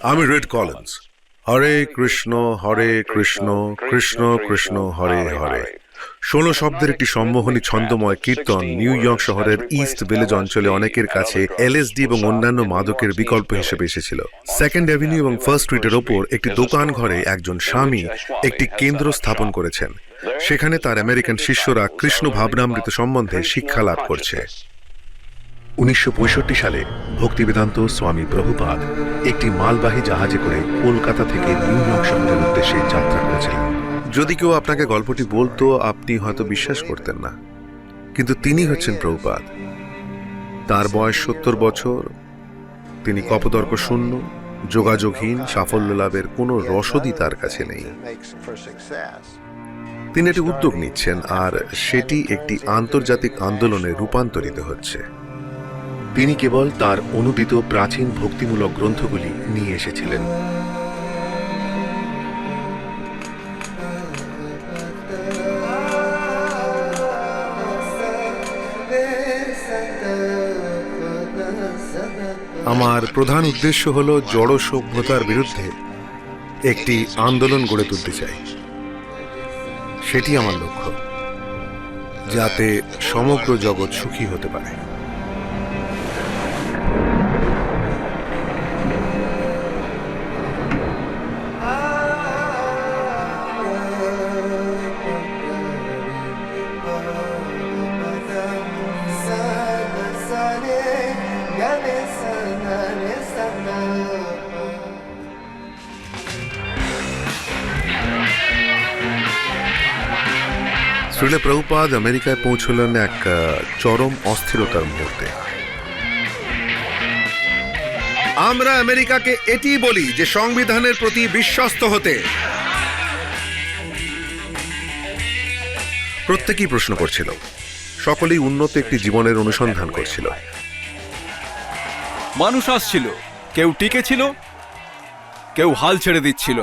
আমি red Collins. হরে কৃষ্ণ কৃষ্ণ কৃষ্ণ হরে হরে ১৬ শব্দের একটি সম্মোহনী ছন্দময় কীর্তন নিউ ইয়র্ক শহরের ইস্ট ভিলেজ অঞ্চলে অনেকের কাছে এলএসডি এবং অন্যান্য মাদকের বিকল্প হিসেবে এসেছিল। সেকেন্ড অ্যাভিনিউ এবং ফার্স্ট স্ট্রিটের ওপর একটি দোকান ঘরে একজন স্বামী একটি কেন্দ্র স্থাপন করেছেন। সেখানে তার আমেরিকান শিষ্যরা কৃষ্ণ ভাবনামৃত সম্বন্ধে শিক্ষা লাভ করছে। ১৯৬৫ সালে ভক্তিবেদান্ত স্বামী প্রভুপাদ একটি মালবাহী জাহাজে করে কলকাতা থেকে নিউ ইয়র্ক শহরের উদ্দেশ্যে যাত্রা করেছিলেন। যদি কেউ আপনাকে গল্পটি বলতো আপনি হয়তো বিশ্বাস করতেন না, কিন্তু তিনি হচ্ছেন প্রভুপাদ। তার বয়স ৭০ বছর। তিনি কপদর্ক শূন্য, যোগাযোগহীন, সাফল্য লাভের কোনো রসদই তার কাছে নেই। তিনি একটি উদ্যোগ নিচ্ছেন, আর সেটি একটি আন্তর্জাতিক আন্দোলনে রূপান্তরিত হচ্ছে। তিনি কেবল তার অনুদিত প্রাচীন ভক্তিমূলক গ্রন্থগুলি নিয়ে এসেছিলেন। আমার প্রধান উদ্দেশ্য হল জড় সভ্যতার বিরুদ্ধে একটি আন্দোলন গড়ে তুলতে চাই। সেটি আমার লক্ষ্য, যাতে সমগ্র জগৎ সুখী হতে পারে। শ্রীল প্রভুপাদ আমেরিকায় পৌঁছলেন এক চরম অস্থিরতার মুহূর্তে। আমরা আমেরিকাকে এটি বলি যে সংবিধানের প্রতি বিশ্বস্ত হতে। প্রত্যেকেই প্রশ্ন করছিল, সকলেই উন্নত একটি জীবনের অনুসন্ধান করছিল। মানুষ আসছিল, কেউ টিকে ছিল, কেউ হাল ছেড়ে দিচ্ছিল।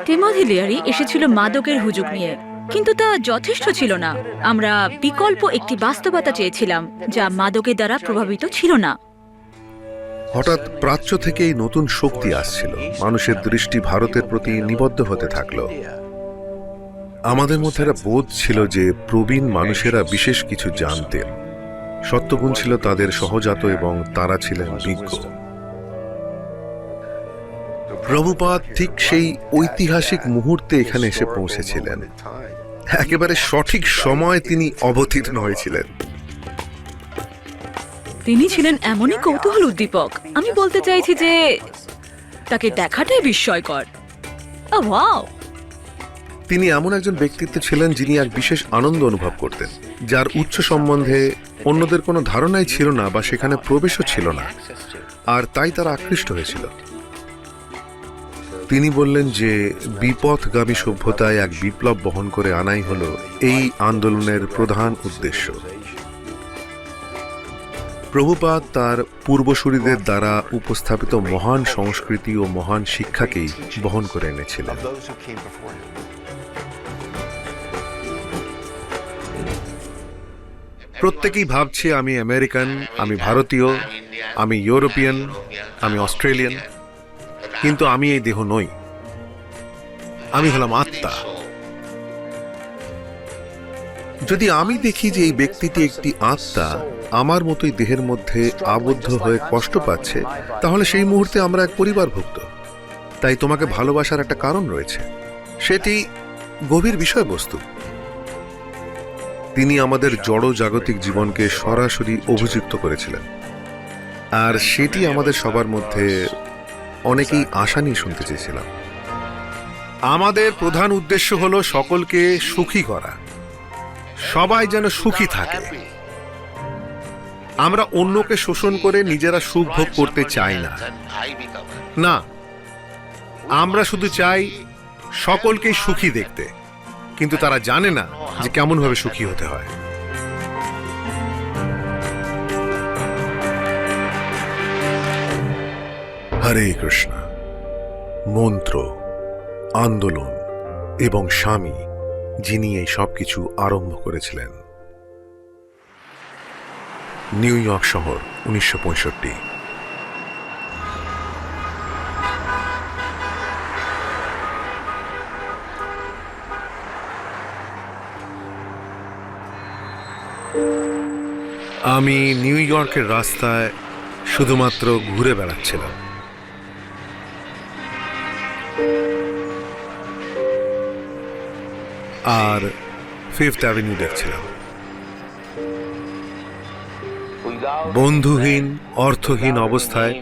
টিমোথি লিয়ারি এসেছিল মাদকের হুজুগ নিয়ে, কিন্তু তা যথেষ্ট ছিল না। আমরা বিকল্প একটি বাস্তবতা চেয়েছিলাম যা মাদকের দ্বারা প্রভাবিত ছিল না। হঠাৎ প্রাচ্য থেকে এই নতুন শক্তি আসছিল। মানুষের দৃষ্টি ভারতের প্রতি নিবদ্ধ হতে থাকলো। আমাদের মধ্যে একটা বোধ ছিল যে প্রবীণ মানুষেরা বিশেষ কিছু জানতেন। সত্যগুণ ছিল তাদের সহজাত এবং তারা ছিলেন বিজ্ঞ। প্রভুপাদ ঠিক সেই ঐতিহাসিক মুহূর্তে এখানে এসে পৌঁছেছিলেন। একেবারে সঠিক সময় তিনি অবতীর্ণ হয়েছিলেন। তিনি ছিলেন এমনই কৌতূহল উদ্দীপক। আমি বলতে চাইছি যে তাকে দেখাটাই বিস্ময়কর। ওয়াও! তিনি এমন একজন ব্যক্তিত্ব ছিলেন যিনি এক বিশেষ আনন্দ অনুভব করতেন, যার উচ্চ সম্বন্ধে অন্যদের কোনো ধারণাই ছিল না বা সেখানে প্রবেশও ছিল না, আর তাই তারা আকৃষ্ট হয়েছিল। তিনি বললেন যে বিপথগামী সভ্যতায় এক বিপ্লব বহন করে আনাই হল এই আন্দোলনের প্রধান উদ্দেশ্য। প্রভুপাদ তার পূর্বসূরীদের দ্বারা উপস্থাপিত মহান সংস্কৃতি ও মহান শিক্ষাকেই বহন করে এনেছিলেন। প্রত্যেকেই ভাবছে আমি আমেরিকান, আমি ভারতীয়, আমি ইউরোপিয়ান, আমি অস্ট্রেলিয়ান, কিন্তু আমি এই দেহ নই। আমি হলাম আত্মা। যদি আমি দেখি যে এই ব্যক্তিটি একটি আত্মা, আমার মতোই দেহের মধ্যে আবদ্ধ হয়ে কষ্ট পাচ্ছে, তাহলে সেই মুহূর্তে আমরা এক পরিবারভুক্ত। তাই তোমাকে ভালোবাসার একটা কারণ রয়েছে, সেটি গভীর বিষয়বস্তু। তিনি আমাদের জড় জাগতিক জীবনকে সরাসরি অভিযুক্ত করেছিলেন, আর সেটি আমাদের সবার মধ্যে অনেকেই আশা নিয়ে শুনতে চেয়েছিলাম। আমাদের প্রধান উদ্দেশ্য হলো সকলকে সুখী করা, সবাই যেন সুখী থাকে। আমরা অন্যকে শোষণ করে নিজেরা সুখ ভোগ করতে চাই না। না, আমরা শুধু চাই সকলকেই সুখী দেখতে, কিন্তু তারা জানে না যে কেমন ভাবে সুখী হতে হয়। হরে কৃষ্ণ। মন্ত্র, আন্দোলন এবং স্বামী, যিনি এই সবকিছু আরম্ভ করেছিলেন। নিউ ইয়র্ক শহর, 1965। আমি নিউ ইয়র্কের রাস্তায় শুধুমাত্র ঘুরে বেড়াচ্ছিলাম। আর ফিফথ অ্যাভিনিউ দেখছিলাম। বন্ধুহীন, অর্থহীন অবস্থায়,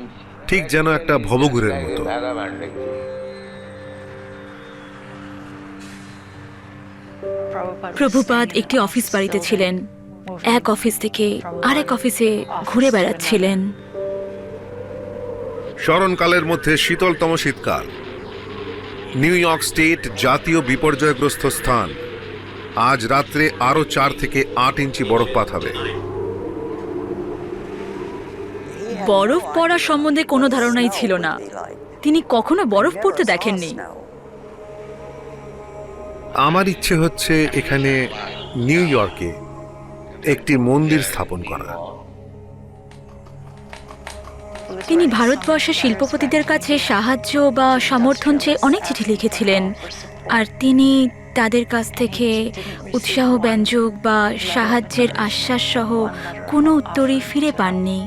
ঠিক যেন একটা ভবঘুরের মতো। প্রভুপাদ একটি অফিস বাড়িতে ছিলেন, এক অফিস থেকে আরেক অফিসে ঘুরে বেড়াচ্ছিলেন। স্মরণকালের মধ্যে শীতলতম শীতকাল, নিউ ইয়র্ক স্টেট জাতীয় বিপর্যয়গ্রস্ত স্থান। আজ রাত্রে আরো 4 থেকে 8 ইঞ্চি বরফপাত হবে। বরফ পড়া সম্বন্ধে কোনো ধারণাই ছিল না। তিনি কখনো বরফ পড়তে দেখেননি। আমার ইচ্ছে হচ্ছে এখানে নিউ ইয়র্কে একটি মন্দির স্থাপন করা। তিনি ভারতবর্ষের শিল্পপতিদের কাছে সাহায্য বা সমর্থন চেয়ে অনেক চিঠি লিখেছিলেন, আর তিনি তাদের কাছ থেকে উৎসাহব্যঞ্জক বা সাহায্যের আশ্বাস সহ কোনো উত্তরই ফিরে পাননি।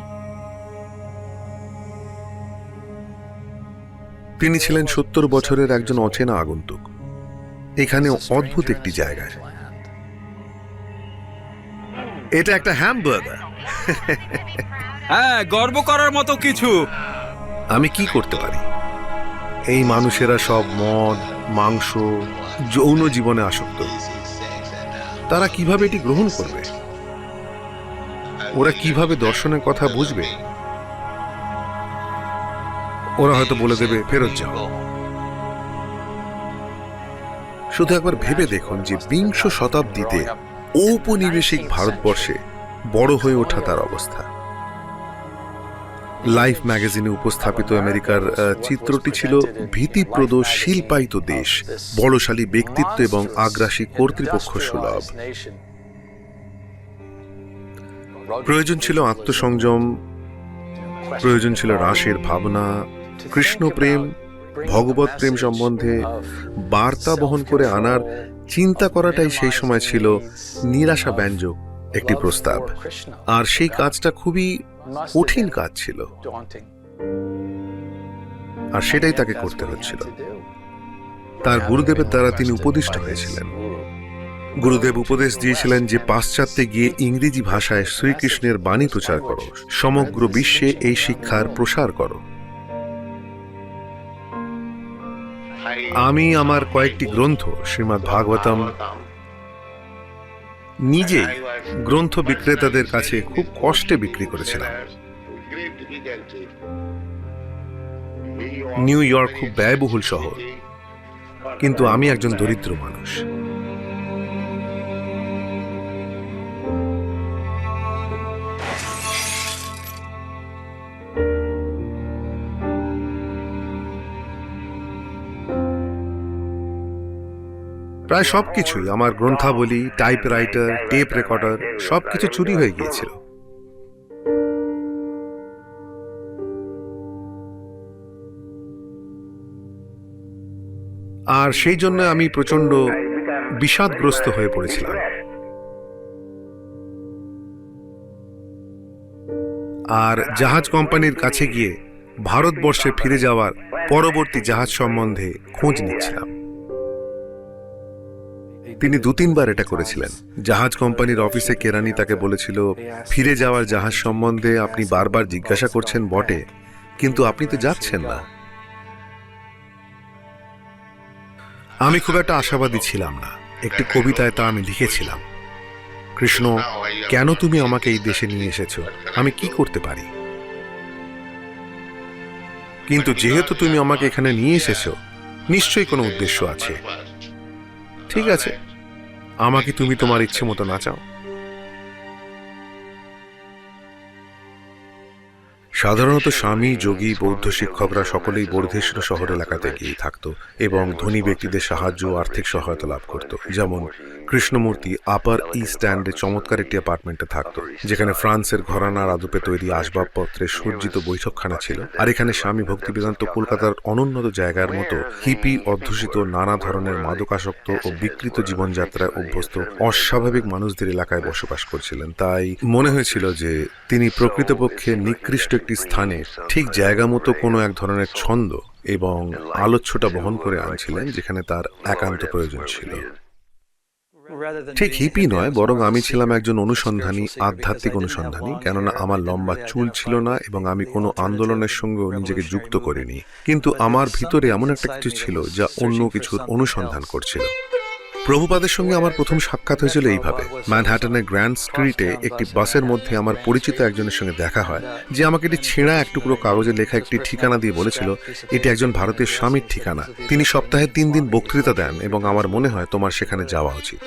তিনি ছিলেন 70 বছরের একজন অচেনা আগন্তুক এখানে অদ্ভুত একটি জায়গায়। এটা একটা হ্যামবার্গার। হ্যাঁ, গর্ব করার মতো কিছু। আমি কি করতে পারি? এই মানুষেরা সব মদ, মাংস, যৌন জীবনে আসক্ত। তারা কিভাবে এটি গ্রহণ করবে? ওরা কিভাবে দর্শনের কথা বুঝবে? ওরা হয়তো বলে দেবে, ফেরত যাও। শুধু একবার ভেবে দেখুন যে বিংশ শতাব্দীতে ঔপনিবেশিক ভারতবর্ষে বড় হয়ে ওঠা তার অবস্থা। লাইফ ম্যাগাজিনে উপস্থাপিত আমেরিকার চিত্রটি ছিল ভীতিপ্রদ শিল্পায়িত দেশ, বলশালী ব্যক্তিত্ব এবং আগ্রাসী কর্তৃপক্ষ সুলভ। প্রয়োজন ছিল আত্মসংযম, প্রয়োজন ছিল রাসের ভাবনা, কৃষ্ণ প্রেম, ভগবত প্রেম সম্বন্ধে বার্তা বহন করে আনার চিন্তা করাটাই সেই সময় ছিল নিরাশা ব্যঞ্জক একটি প্রস্তাব। আর সেই কাজটা খুবই কঠিন কাজ ছিল, আর সেটাই তাকে করতে হচ্ছিল। তার গুরুদেবের দ্বারা তিনি উপদিষ্ট হয়েছিলেন। গুরুদেব উপদেশ দিয়েছিলেন যে পাশ্চাত্যে গিয়ে ইংরেজি ভাষায় শ্রীকৃষ্ণের বাণী প্রচার করো, সমগ্র বিশ্বে এই শিক্ষার প্রসার করো। আমি আমার কয়েকটি গ্রন্থ, শ্রীমদ্ ভাগবতম, নিজেই গ্রন্থ বিক্রেতাদের কাছে খুব কষ্টে বিক্রি করেছিলাম। নিউ ইয়র্ক খুব ব্যয়বহুল শহর, কিন্তু আমি একজন দরিদ্র মানুষ। প্রায় সবকিছুই, আমার গ্রন্থাবলী, টাইপরাইটার, টেপ রেকর্ডার, সবকিছু চুরি হয়ে গিয়েছিল। আর সেই জন্য আমি প্রচন্ড বিষাদগ্রস্ত হয়ে পড়েছিলাম। আর জাহাজ কোম্পানির কাছে গিয়ে ভারতবর্ষে ফিরে যাওয়ার পরবর্তী জাহাজ সম্বন্ধে খোঁজ নিচ্ছিলাম। তিনি 2-3 বার এটা করেছিলেন। জাহাজ কোম্পানির অফিসে কেরানি তাকে বলেছিল, ফিরে যাওয়ার জাহাজ সম্বন্ধে আপনি বারবার জিজ্ঞাসা করছেন বটে, কিন্তু আপনি তো যাচ্ছেন না। আমি খুব একটা আশাবাদী ছিলাম না। একটি কবিতায় তা আমি লিখেছিলাম, কৃষ্ণ, কেন তুমি আমাকে এই দেশে নিয়ে এসেছো? আমি কি করতে পারি? কিন্তু যেহেতু তুমি আমাকে এখানে নিয়ে এসেছো, নিশ্চয়ই কোনো উদ্দেশ্য আছে। ঠিক আছে, আমাকে তুমি তোমার ইচ্ছে মতো নাচাও। সাধারণত স্বামী, যোগী, বৌদ্ধ শিক্ষকরা সকলেই বর্ধেশ্বর শহর এলাকাতে গিয়ে থাকতো এবং ধনী ব্যক্তিদের সাহায্য ও আর্থিক সহায়তা লাভ করত। যেমন কৃষ্ণমূর্তি আপার ইস্ট স্ট্যান্ডে চমৎকার একটি অ্যাপার্টমেন্টে থাকতো, যেখানে ফ্রান্সের ঘরানার আদপে তৈরি আসবাবপত্রে সজ্জিত বৈঠকখানা ছিল। আর এখানে স্বামী ভক্তিবেদান্ত কলকাতার অনুন্নত জায়গার মতো হিপি অধ্যুষিত নানা ধরনের মাদকাসক্ত ও বিকৃত জীবনযাত্রায় অভ্যস্ত অস্বাভাবিক মানুষদের এলাকায় বসবাস করছিলেন। তাই মনে হয়েছিল যে তিনি প্রকৃতপক্ষে নিকৃষ্ট একটি স্থানে ঠিক জায়গা মতো কোনো এক ধরনের ছন্দ এবং আলোচ্যটা বহন করে আনছিলেন, যেখানে তার একান্ত প্রয়োজন ছিল। ঠিক হিপি নয়, বরং আমি ছিলাম একজন অনুসন্ধানী, আধ্যাত্মিক অনুসন্ধানী, কেননা আমার লম্বা চুল ছিল না এবং আমি কোনো আন্দোলনের সঙ্গে নিজেকে যুক্ত করিনি। কিন্তু আমার ভিতরে এমন একটা কিছু ছিল যা অন্য কিছুর অনুসন্ধান করছিল। প্রভুপাদের সঙ্গে আমার প্রথম সাক্ষাৎ হয়েছিল এইভাবে। ম্যানহাটনের গ্র্যান্ড স্ট্রিটে একটি বাসের মধ্যে আমার পরিচিত একজনের সঙ্গে দেখা হয়, যে আমাকে একটি ছেঁড়া এক টুকরো কাগজে লেখা একটি ঠিকানা দিয়ে বলেছিল এটি একজন ভারতীয় স্বামীর ঠিকানা। তিনি সপ্তাহে 3 দিন বক্তৃতা দেন এবং আমার মনে হয় তোমার সেখানে যাওয়া উচিত।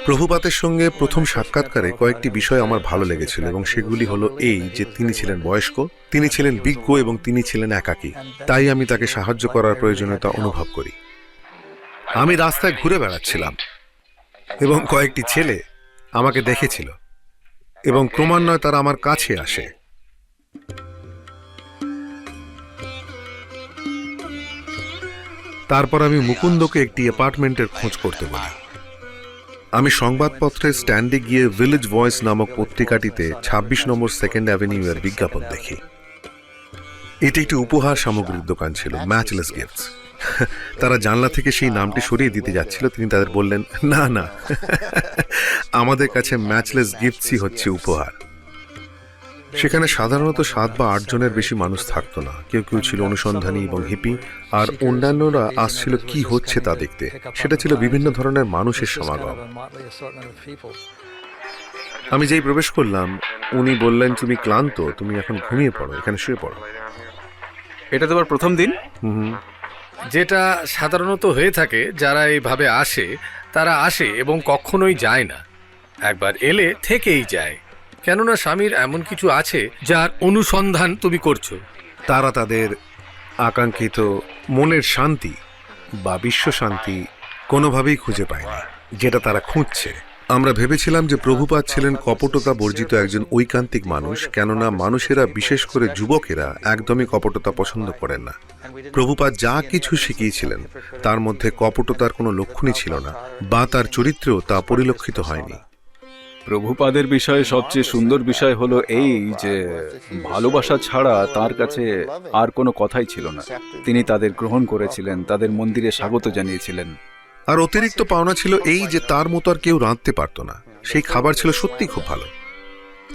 প্রভুপাতের সঙ্গে প্রথম সাক্ষাৎকারে কয়েকটি বিষয় আমার ভালো লেগেছিল এবং সেগুলি হলো এই যে তিনি ছিলেন বয়স্ক, তিনি ছিলেন বিজ্ঞ এবং তিনি ছিলেন একাকী। তাই আমি তাকে সাহায্য করার প্রয়োজনীয়তা অনুভব করি। আমি রাস্তায় ঘুরে বেড়াচ্ছিলাম এবং কয়েকটি ছেলে আমাকে দেখেছিল এবং ক্রমান্বয়ে তারা আমার কাছে আসে। তারপর আমি মুকুন্দকে একটি অ্যাপার্টমেন্টের খোঁজ করতে বলি। আমি সংবাদপত্রের স্ট্যান্ডে গিয়ে ভিলেজ ভয়েস নামক পত্রিকাটিতে 26 নম্বর সেকেন্ড অ্যাভিনিউ এর বিজ্ঞাপন দেখি। এটি একটি উপহার সামগ্রীর দোকান ছিল, ম্যাচলেস গিফটস। তারা জানলা থেকে সেই নামটি সরিয়ে দিতে যাচ্ছিল। তিনি তাদের বললেন, না না, আমাদের কাছে ম্যাচলেস গিফটসই হচ্ছে উপহার। সেখানে সাধারণত 7 বা 8 জনের বেশি মানুষ থাকতো না। কেউ কেউ ছিল অনুসন্ধানী এবং হিপি, আর অন্যান্যরা আসছিল কি হচ্ছে তা দেখতে। সেটা ছিল বিভিন্ন ধরনের মানুষের সমাগম। আমি যেই প্রবেশ করলাম, উনি বললেন, তুমি ক্লান্ত, তুমি এখন ঘুমিয়ে পড়ো, এখানে শুয়ে পড়ো। এটা তোমার প্রথম দিন? যেটা সাধারণত হয়ে থাকে, যারা এইভাবে আসে তারা আসে এবং কখনোই যায় না। একবার এলে থেকেই যায়, কেননা স্বামীর এমন কিছু আছে যার অনুসন্ধান তুমি করছো। তারা তাদের আকাঙ্ক্ষিত মনের শান্তি বা বিশ্ব শান্তি কোনোভাবেই খুঁজে পায়নি, যেটা তারা খুঁজছে। আমরা ভেবেছিলাম যে প্রভুপাদ ছিলেন কপটতা বর্জিত একজন ঐকান্তিক মানুষ, কেননা মানুষেরা, বিশেষ করে যুবকেরা, একদমই কপটতা পছন্দ করেন না। প্রভুপাদ যা কিছু শিখিয়েছিলেন তার মধ্যে কপটতার কোনো লক্ষণই ছিল না, বা তার চরিত্রেও তা পরিলক্ষিত হয়নি। প্রভুপাদের বিষয়ে সবচেয়ে সুন্দর বিষয় হলো এই যে ভালোবাসা ছাড়া তার কাছে আর কোনো কথাই ছিল না। তিনি তাদের গ্রহণ করেছিলেন, তাদের মন্দিরে স্বাগত জানিয়েছিলেন। আর অতিরিক্ত পাওনা ছিল এই যে তার মতো আর কেউ রাঁধতে পারতো না। সেই খাবার ছিল সত্যি খুব ভালো।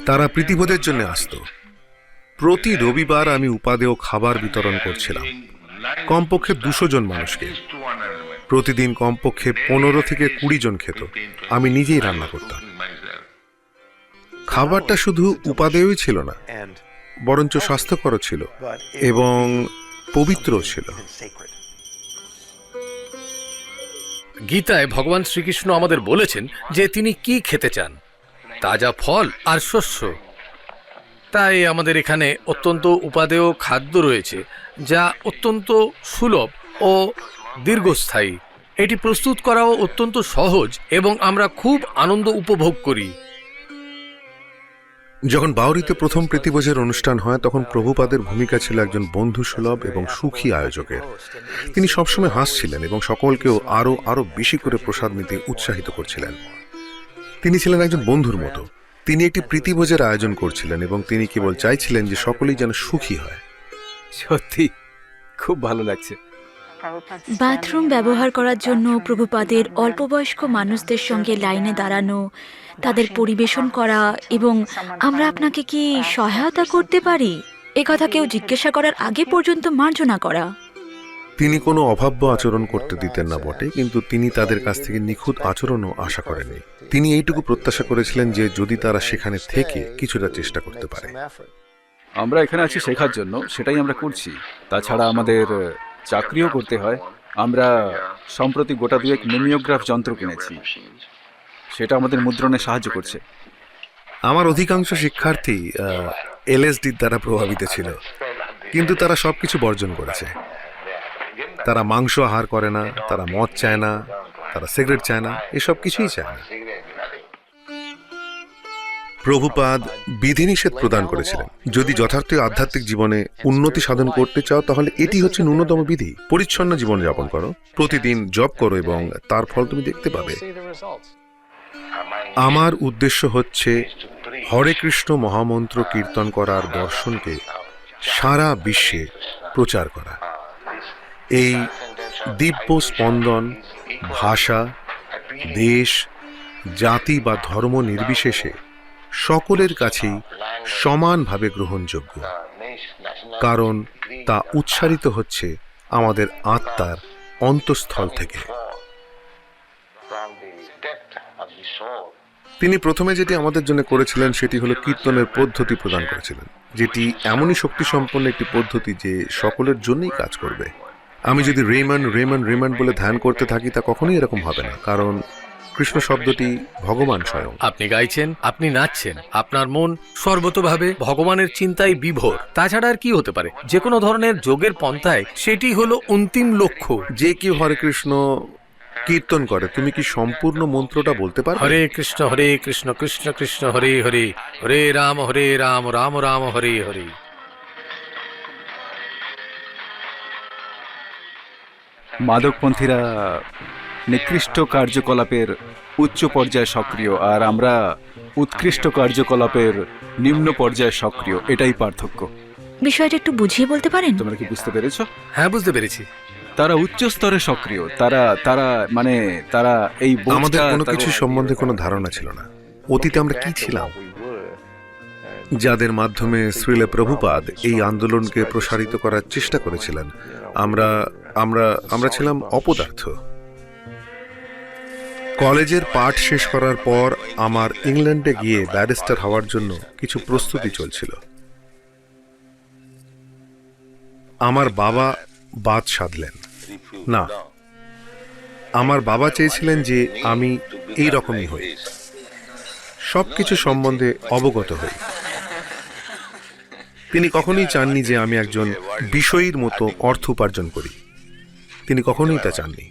তারা প্রীতিভোজের জন্য আসতো। প্রতি রবিবার আমি উপাদেয় খাবার বিতরণ করছিলাম কমপক্ষে 200 জন মানুষকে। প্রতিদিন কমপক্ষে 15 থেকে 20 জন খেত। আমি নিজেই রান্না করতাম। খাবারটা শুধু উপাদেয়ই ছিল না, বরঞ্চ স্বাস্থ্যকর ছিল এবং পবিত্র ছিল। গীতায় ভগবান শ্রীকৃষ্ণ আমাদের বলেছেন যে তিনি কি খেতে চান, তাজা ফল আর শস্য। তাই আমাদের এখানে অত্যন্ত উপাদেয় খাদ্য রয়েছে, যা অত্যন্ত সুলভ ও দীর্ঘস্থায়ী। এটি প্রস্তুত করাও অত্যন্ত সহজ এবং আমরা খুব আনন্দ উপভোগ করি। যখন বাউরিতে প্রথম প্রীতিভোজের অনুষ্ঠান হয়, তখন প্রভুপাদের ভূমিকা ছিল একজন বন্ধুসুলভ এবং সুখী আয়োজকের। তিনি সবসময় হাসছিলেন এবং সকলকেও আরো বেশি করে প্রসাদ নিতে উৎসাহিত করছিলেন। তিনি ছিলেন একজন বন্ধুর মতো। তিনি একটি প্রীতিভোজের আয়োজন করছিলেন এবং তিনি কেবল চাইছিলেন যে সকলেই যেন সুখী হয়। সত্যি খুব ভালো লাগছে। বাথরুম ব্যবহার করার জন্য প্রভুপাদের অল্পবয়স্ক মানুষদের সঙ্গে লাইনে দাঁড়ানো, তাদের পরিবেশন করা এবং আমরা আপনাকে কি সহায়তা করতে পারি এ কথা কেউ জিজ্ঞাসা করার আগে পর্যন্ত মার্জনা করা। তিনি কোনো অভাব্য আচরণ করতে দিতেন না বটে, কিন্তু তিনি তাদের কাছ থেকে নিখুঁত আচরণও আশা করেননি। তিনি এইটুকু প্রত্যাশা করেছিলেন যে যদি তারা সেখানে থেকে কিছুটা চেষ্টা করতে পারে। আমরা এখানে আছি শেখার জন্য, সেটাই আমরা করছি। তাছাড়া আমাদের চাকরিও করতে হয়। আমরা সম্প্রতি গোটা 2 মিমিওগ্রাফ যন্ত্র কিনেছি, সেটা আমাদের মুদ্রণে সাহায্য করছে। আমার অধিকাংশ শিক্ষার্থী এলএসডির দ্বারা প্রভাবিত ছিল, কিন্তু তারা সবকিছু বর্জন করেছে। তারা মাংস আহার করে না, তারা মদ চায় না, তারা সিগারেট চায় না, এসব কিছুই চায় না। প্রভুপাদ বিধিনিষেধ প্রদান করেছিলেন, যদি যথার্থ আধ্যাত্মিক জীবনে উন্নতি সাধন করতে চাও তাহলে এটি হচ্ছে ন্যূনতম বিধি। পরিচ্ছন্ন জীবন যাপন করো, প্রতিদিন জপ করো এবং তার ফল তুমি দেখতে পাবে। আমার উদ্দেশ্য হচ্ছে হরে কৃষ্ণ মহামন্ত্র কীর্তন করার দর্শনকে সারা বিশ্বে প্রচার করা। এই দিব্য স্পন্দন ভাষা, দেশ, জাতি বা ধর্ম নির্বিশেষে সকলের কাছেই সমানভাবে গ্রহণযোগ্য, কারণ তা উচ্চারিত হচ্ছে আমাদের আত্মার অন্তঃস্থল থেকে। তিনি প্রথমে যেটি আমাদের জন্য করেছিলেন সেটি হলো কীর্তনের পদ্ধতি প্রদান করেছিলেন, যেটি এমনই শক্তিসম্পন্ন একটি পদ্ধতি যে সকলের জন্যই কাজ করবে। আমি যদি রেমন রেমন রেমন বলে ধ্যান করতে থাকি তা কখনোই এরকম হবে না, কারণ কৃষ্ণ শব্দটি ভগবান স্বয়ং। আপনি গাইছেন, আপনি নাচছেন, আপনার মন সর্বতভাবে ভগবানের চিন্তায় বিভোর। তাছাড়া আর কি হতে পারে? যে কোনো ধরনের যোগের পন্থায় সেটি হলো অন্তিম লক্ষ্য। যে কেউ হরে কৃষ্ণ কীর্তন করে, তুমি কি সম্পূর্ণ মন্ত্রটা বলতে পারবে? হরে কৃষ্ণ কৃষ্ণ কৃষ্ণ হরে হরে, হরে রাম রাম রাম হরে হরে। মাদকপন্থীরা নিকৃষ্ট কার্যকলাপের উচ্চ পর্যায়ে সক্রিয়, আর আমরা উৎকৃষ্ট কার্যকলাপের নিম্ন পর্যায়ে সক্রিয়। এটাই পার্থক্য। বিষয়টা একটু বুঝিয়ে বলতে পারেন? তোমরা কি বুঝতে পেরেছো? হ্যাঁ, বুঝতে পেরেছি। তারা উচ্চ স্তরে সক্রিয়, তারা এই বোঝটা, আমাদের কোনো কিছু সম্বন্ধে কোনো ধারণা ছিল না। অতীতে আমরা কি ছিলাম, যাদের মাধ্যমে শ্রীল প্রভুপাদ এই আন্দোলনকে প্রসারিত করার চেষ্টা করেছিলেন। আমরা আমরা আমরা ছিলাম অপদার্থ। কলেজের পাঠ শেষ করার পর আমার ইংল্যান্ডে গিয়ে ব্যারিস্টার হওয়ার জন্য কিছু প্রস্তুতি চলছিল। আমার বাবা বাদ সাধলেন না। আমার বাবা চেয়েছিলেন যে আমি এই রকমই হই, সবকিছু সম্বন্ধে অবগত হই। তিনি কখনোই চাননি যে আমি একজন বিষয়ীর মতো অর্থ উপার্জন করি। তিনি কখনোই তা চাননি।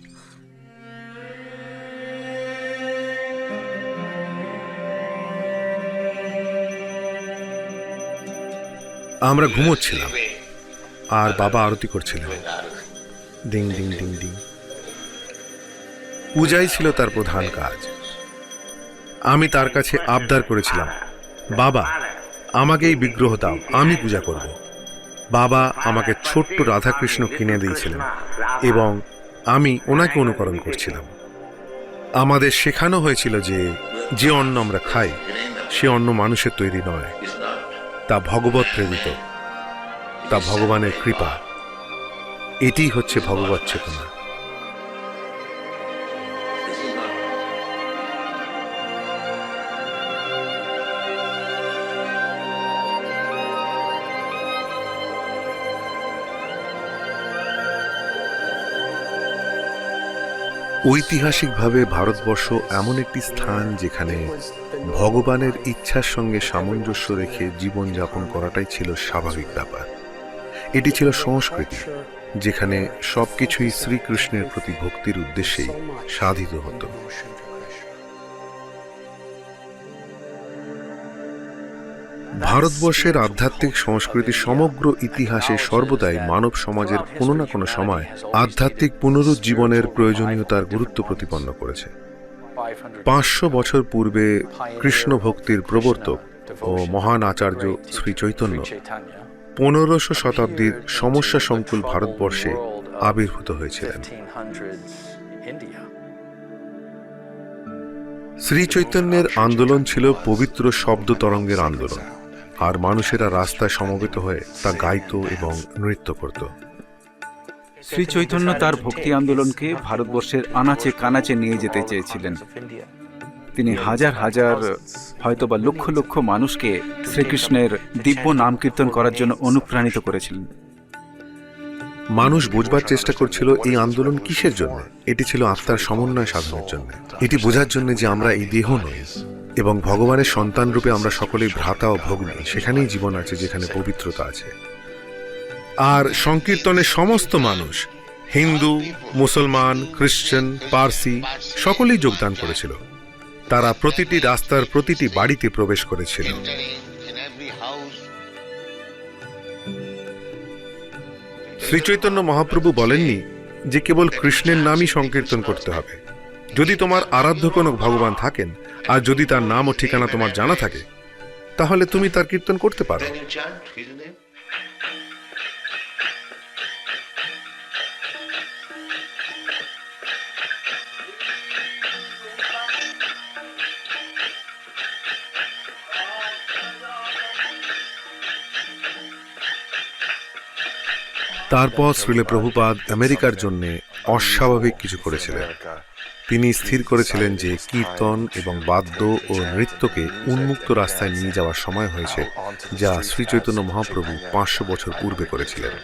আমরা ঘুমোচ্ছিলাম আর বাবা আরতি করছিলেন, ডিং ডিং ডিং ডিং। পূজাই ছিল তার প্রধান কাজ। আমি তার কাছে আবদার করেছিলাম, বাবা আমাকে এই বিগ্রহ দাও, আমি পূজা করব। বাবা আমাকে ছোট্ট রাধাকৃষ্ণ কিনে দিয়েছিলেন এবং আমি ওনাকে অনুকরণ করছিলাম। আমাদের শেখানো হয়েছিল যে যে অন্ন আমরা খাই সে অন্ন মানুষের তৈরি নয়, তা ভগবত প্রেরিত, তা ভগবানের কৃপা। এটি হচ্ছে ভগবত চেতনা। ঐতিহাসিকভাবে ভারতবর্ষ এমন একটি স্থান যেখানে ভগবানের ইচ্ছার সঙ্গে সামঞ্জস্য রেখে জীবনযাপন করাটাই ছিল স্বাভাবিক ব্যাপার। এটি ছিল সংস্কৃতি যেখানে সবকিছুই শ্রীকৃষ্ণের প্রতি ভক্তির উদ্দেশ্যেই সাধিত হতো। ভারতবর্ষের আধ্যাত্মিক সংস্কৃতি সমগ্র ইতিহাসে সর্বদাই মানব সমাজের কোনো না কোনো সময় আধ্যাত্মিক পুনরুজ্জীবনের প্রয়োজনীয়তার গুরুত্ব প্রতিপন্ন করেছে। 500 বছর পূর্বে কৃষ্ণ ভক্তির প্রবর্তক ও মহান আচার্য শ্রী চৈতন্য 1500 শতাব্দীর সমস্যা সংকুল ভারতবর্ষে আবির্ভূত হয়েছিলেন। শ্রী চৈতন্যের আন্দোলন ছিল পবিত্র শব্দ তরঙ্গের আন্দোলন, আর মানুষেরা রাস্তায় সমবেত হয়ে তা গাইত এবং নৃত্য করত। শ্রী চৈতন্য তার ভক্তি আন্দোলনকে ভারতবর্ষের আনাচে কানাচে নিয়ে যেতে চেয়েছিলেন। তিনি হাজার হাজার হয়তোবা লক্ষ লক্ষ মানুষকে শ্রীকৃষ্ণের দিব্য নাম কীর্তন করার জন্য অনুপ্রাণিত করেছিলেন। মানুষ বুঝবার চেষ্টা করছিল এই আন্দোলন কিসের জন্য। এটি ছিল আত্মার সমন্বয় সাধনের জন্য। এটি বোঝার জন্য যে আমরা এই দেহ নই, এবং ভগবানের সন্তান রূপে আমরা সকলেই ভ্রাতা ও ভগ্নী। সেখানেই জীবন আছে যেখানে পবিত্রতা আছে। আর সংকীর্তনের সমস্ত মানুষ, হিন্দু, মুসলমান, খ্রিস্টান, পার্সি, সকলেই যোগদান করেছিল। তারা প্রতিটি রাস্তার প্রতিটি বাড়িতে প্রবেশ করেছিল। শ্রীচৈতন্য মহাপ্রভু বলেননি যে কেবল কৃষ্ণের নামই সংকীর্তন করতে হবে। যদি তোমার আরাধ্য কোনো ভগবান থাকেন আর যদি তার নাম ও ঠিকানা তোমার জানা থাকে, তাহলে তুমি তার কীর্তন করতে পারো। তারপর শ্রীল প্রভুপাদ আমেরিকার জন্য অস্বাভাবিক কিছু করেছিলেন। তিনি স্থির করেছিলেন যে কীর্তন এবং বাদ্য ও নৃত্যকে উন্মুক্ত রাস্তায় নিয়ে যাওয়ার সময় হয়েছে, যা শ্রী চৈতন্য মহাপ্রভু 500 বছর পূর্বে করেছিলেন।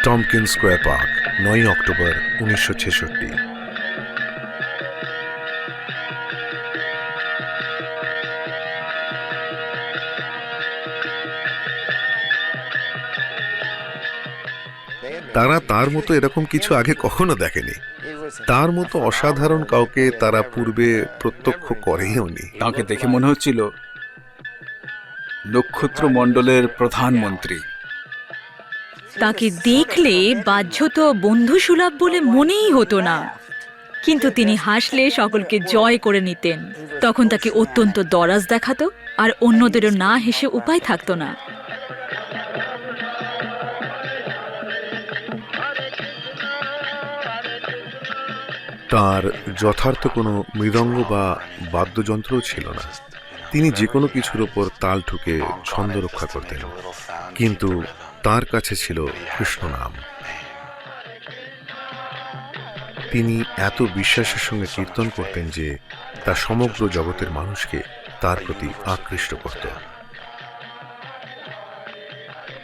টমকিন স্কোয়ার পার্ক, 9 অক্টোবর 1966। তারা তার মতো এরকম কিছু আগে কখনো দেখেনি। তার মতো অসাধারণ কাউকে তারা পূর্বে প্রত্যক্ষ করেইনি। তাকে দেখে মনে হচ্ছিল নক্ষত্র মণ্ডলের প্রধানমন্ত্রী। তাকে দেখলে বাহ্যত বন্ধুসুলভ বলে মনেই হতো না, কিন্তু তিনি হাসলে সকলকে জয় করে নিতেন। তখন তাকে অত্যন্ত দরাজ দেখাতো, আর অন্যদেরও না হেসে উপায় থাকতো না। তার যথার্থ কোনো মৃদঙ্গ বা বাদ্যযন্ত্রও ছিল না। তিনি যে কোনো কিছুর ওপর তাল ঠুকে ছন্দ রক্ষা করতেন, কিন্তু তার কাছে ছিল কৃষ্ণ নাম। তিনি এত বিশ্বাসের সঙ্গে কীর্তন করতেন যে তা সমগ্র জগতের মানুষকে তার প্রতি আকৃষ্ট করত।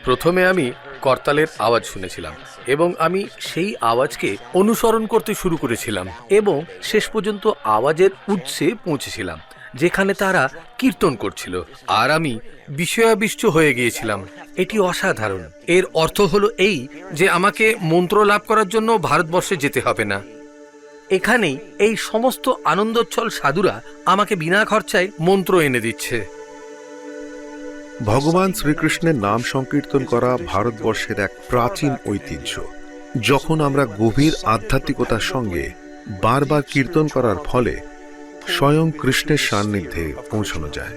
প্রথমে আমি করতালের আওয়াজ শুনেছিলাম এবং আমি সেই আওয়াজকে অনুসরণ করতে শুরু করেছিলাম এবং শেষ পর্যন্ত আওয়াজের উৎসে পৌঁছেছিলাম, যেখানে তারা কীর্তন করছিল, আর আমি বিষয়াবিষ্ট হয়ে গিয়েছিলাম। এটি অসাধারণ। এর অর্থ হলো এই যে আমাকে মন্ত্র লাভ করার জন্য ভারতবর্ষে যেতে হবে না। এখানেই এই সমস্ত আনন্দোচ্ছল সাধুরা আমাকে বিনা খরচায় মন্ত্র এনে দিচ্ছে। ভগবান শ্রীকৃষ্ণের নাম সংকীর্তন করা ভারতবর্ষের এক প্রাচীন ঐতিহ্য। যখন আমরা গভীর আধ্যাত্মিকতার সঙ্গে বারবার কীর্তন করার ফলে স্বয়ং কৃষ্ণের সান্নিধ্যে পৌঁছানো যায়।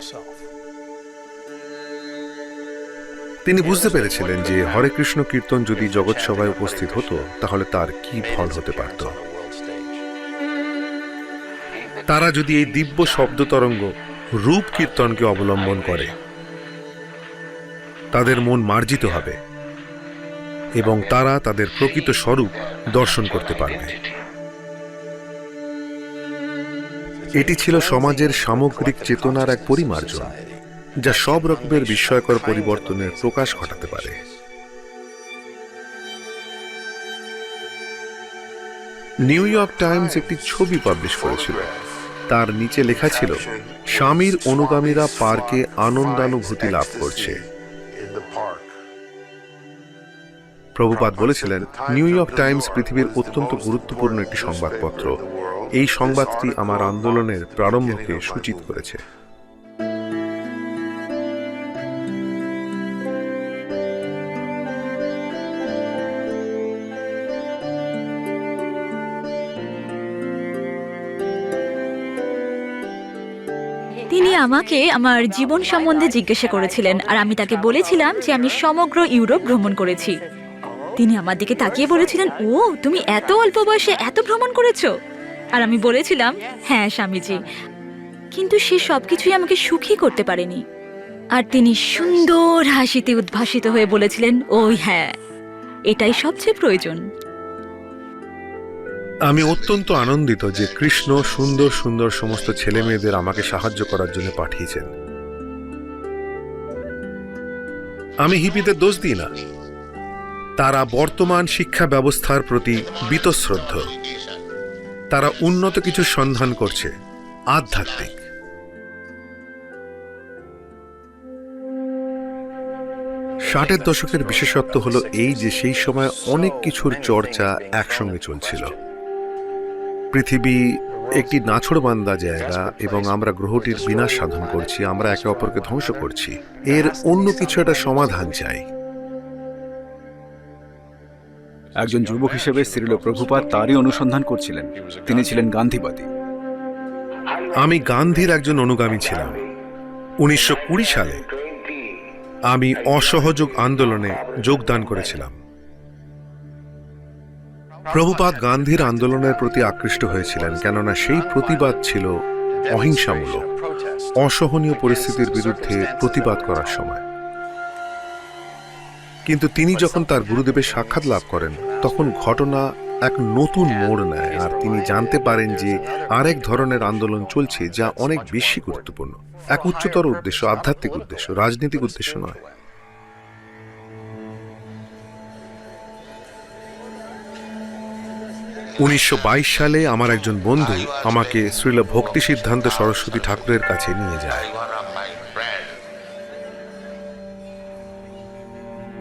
তিনি বুঝতে পেরেছিলেন যে হরে কৃষ্ণ কীর্তন যদি জগৎ সভায় উপস্থিত হতো, তাহলে তার কি ফল হতে পারত। তারা যদি এই দিব্য শব্দ তরঙ্গ রূপ কীর্তনকে অবলম্বন করে, তাদের মন মার্জিত হবে এবং তারা তাদের প্রকৃত স্বরূপ দর্শন করতে পারবে। এটি ছিল সমাজের সামগ্রিক চেতনার এক পরিমার্জন, যা সব রকমের বিস্ময়কর পরিবর্তনের প্রকাশ ঘটাতে পারে। নিউ ইয়র্ক টাইমস একটি ছবি পাবলিশ করেছিল। তার নিচে লেখা ছিল, স্বামীর অনুগামীরা পার্কে আনন্দানুভূতি লাভ করছে। প্রভুপাদ বলেছিলেন, নিউ ইয়র্ক টাইমস পৃথিবীর অত্যন্ত গুরুত্বপূর্ণ একটি সংবাদপত্র। এই সংবাদটি আমার আন্দোলনের প্রারম্ভকে সূচিত করেছে। তিনি আমাকে আমার জীবন সম্বন্ধে জিজ্ঞাসা করেছিলেন, আর আমি তাকে বলেছিলাম যে আমি সমগ্র ইউরোপ ভ্রমণ করেছি। তিনি আমার দিকে তাকিয়ে বলেছিলেন, ও তুমি এত অল্প বয়সে এত ভ্রমণ করেছো? আর আমি বলেছিলাম, হ্যাঁ স্বামীজি, কিন্তু সে সবকিছুই আমাকে সুখী করতে পারেনি। আর তিনি সুন্দর হাসিতে উদ্ভাসিত হয়ে বলেছিলেন, ওই হ্যাঁ, এটাই সবচেয়ে প্রয়োজন। আমি অত্যন্ত আনন্দিত যে কৃষ্ণ সুন্দর সুন্দর সমস্ত ছেলে মেয়েদের আমাকে সাহায্য করার জন্য পাঠিয়েছেন। আমি হিপিদের দোষ দিই না, তারা বর্তমান শিক্ষা ব্যবস্থার প্রতি বীতশ্রদ্ধ। তারা উন্নত কিছু সন্ধান করছে, আধ্যাত্মিক। ষাটের দশকের বিশেষত্ব হলো এই যে সেই সময় অনেক কিছুর চর্চা একসঙ্গে চলছিল। পৃথিবী একটি নাছোড়বান্দা জায়গা এবং আমরা গ্রহটির বিনাশ সাধন করছি, আমরা একে অপরকে ধ্বংস করছি। এর অন্য কিছু একটা সমাধান চাই। একজন যুবক হিসেবে শ্রীল প্রভুপাদ তারই অনুসন্ধান করছিলেন। তিনি ছিলেন গান্ধীবাদী। আমি গান্ধীর একজন অনুগামী ছিলাম। 1920 সালে আমি অসহযোগ আন্দোলনে যোগদান করেছিলাম। প্রভুপাদ গান্ধীর আন্দোলনের প্রতি আকৃষ্ট হয়েছিলেন, কেননা সেই প্রতিবাদ ছিল অহিংসামূলক, অসহনীয় পরিস্থিতির বিরুদ্ধে প্রতিবাদ করার সময়। কিন্তু তিনি যখন তার গুরুদেবের সাক্ষাৎ লাভ করেন, তখন ঘটনা এক নতুন মোড় নেয়, আর তিনি জানতে পারেন যে আরেক ধরনের আন্দোলন চলছে যা অনেক বেশি গুরুত্বপূর্ণ, এক উচ্চতর উদ্দেশ্য, আধ্যাত্মিক উদ্দেশ্য, রাজনৈতিক উদ্দেশ্য নয়। (1922 সালে আমার একজন বন্ধু আমাকে শ্রীল ভক্তি সিদ্ধান্ত সরস্বতী ঠাকুরের কাছে নিয়ে যায়।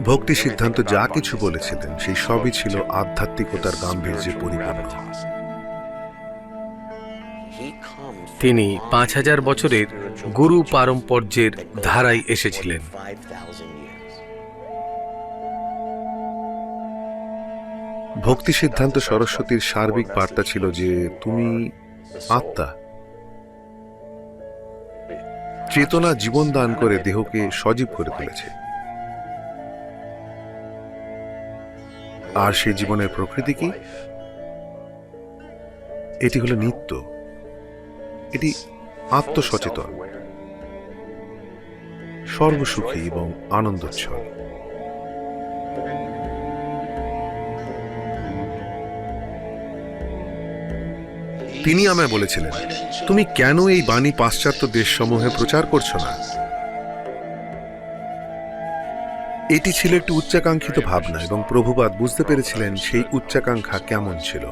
ভক্তি সিদ্ধান্ত যা কিছু বলেছিলেন সেই সবই ছিল আধ্যাত্মিকতার গাম্ভীর্যে পরিপূর্ণ। তিনি 5000 বছরের গুরু পারম্পর্যের ধারায় এসেছিলেন। ভক্তি সিদ্ধান্ত সরস্বতীর সার্বিক বার্তা ছিল যে তুমি আত্মা, চেতনা জীবন দান করে দেহকে সজীব করে তুলেছে, আর সেই জীবনের প্রকৃতি কি? এটি হলো নিত্য, এটি আত্মসচেতন, সর্বসুখী এবং আনন্দোচ্ছল। তিনি আমায় বলেছিলেন, তুমি কেন এই বাণী পাশ্চাত্য দেশসমূহে প্রচার করছো না? এটি ছিল একটি উচ্চাকাঙ্ক্ষিত ভাবনা, এবং প্রভুপাদ বুঝতে পেরেছিলেন সেই উচ্চাকাঙ্ক্ষা কেমন ছিল।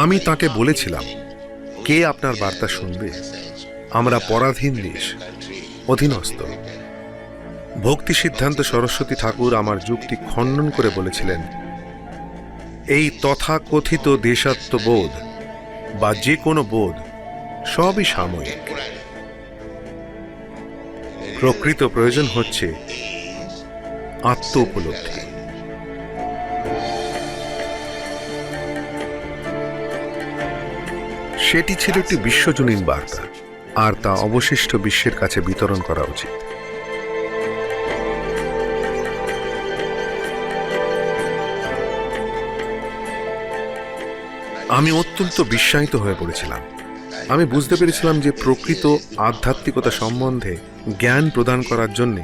আমি তাকে বলেছিলাম, কে আপনার বার্তা শুনবে? আমরা পরাধীন দেশ, অধীনস্থ। ভক্তি সিদ্ধান্ত সরস্বতী ঠাকুর আমার যুক্তি খণ্ডন করে বলেছিলেন, এই তথাকথিত দেশাত্মবোধ বা যে কোনো বোধ সবই সাময়িক। প্রকৃত প্রয়োজন হচ্ছে আত্ম উপলব্ধি। সেটি ছিল একটি বিশ্বজনীন বার্তা, আর তা অবশিষ্ট বিশ্বের কাছে বিতরণ করা উচিত। আমি অত্যন্ত বিস্ময়িত হয়ে পড়েছিলাম। আমি বুঝতে পেরেছিলাম যে প্রকৃত আধ্যাত্মিকতা সম্বন্ধে জ্ঞান প্রদান করার জন্য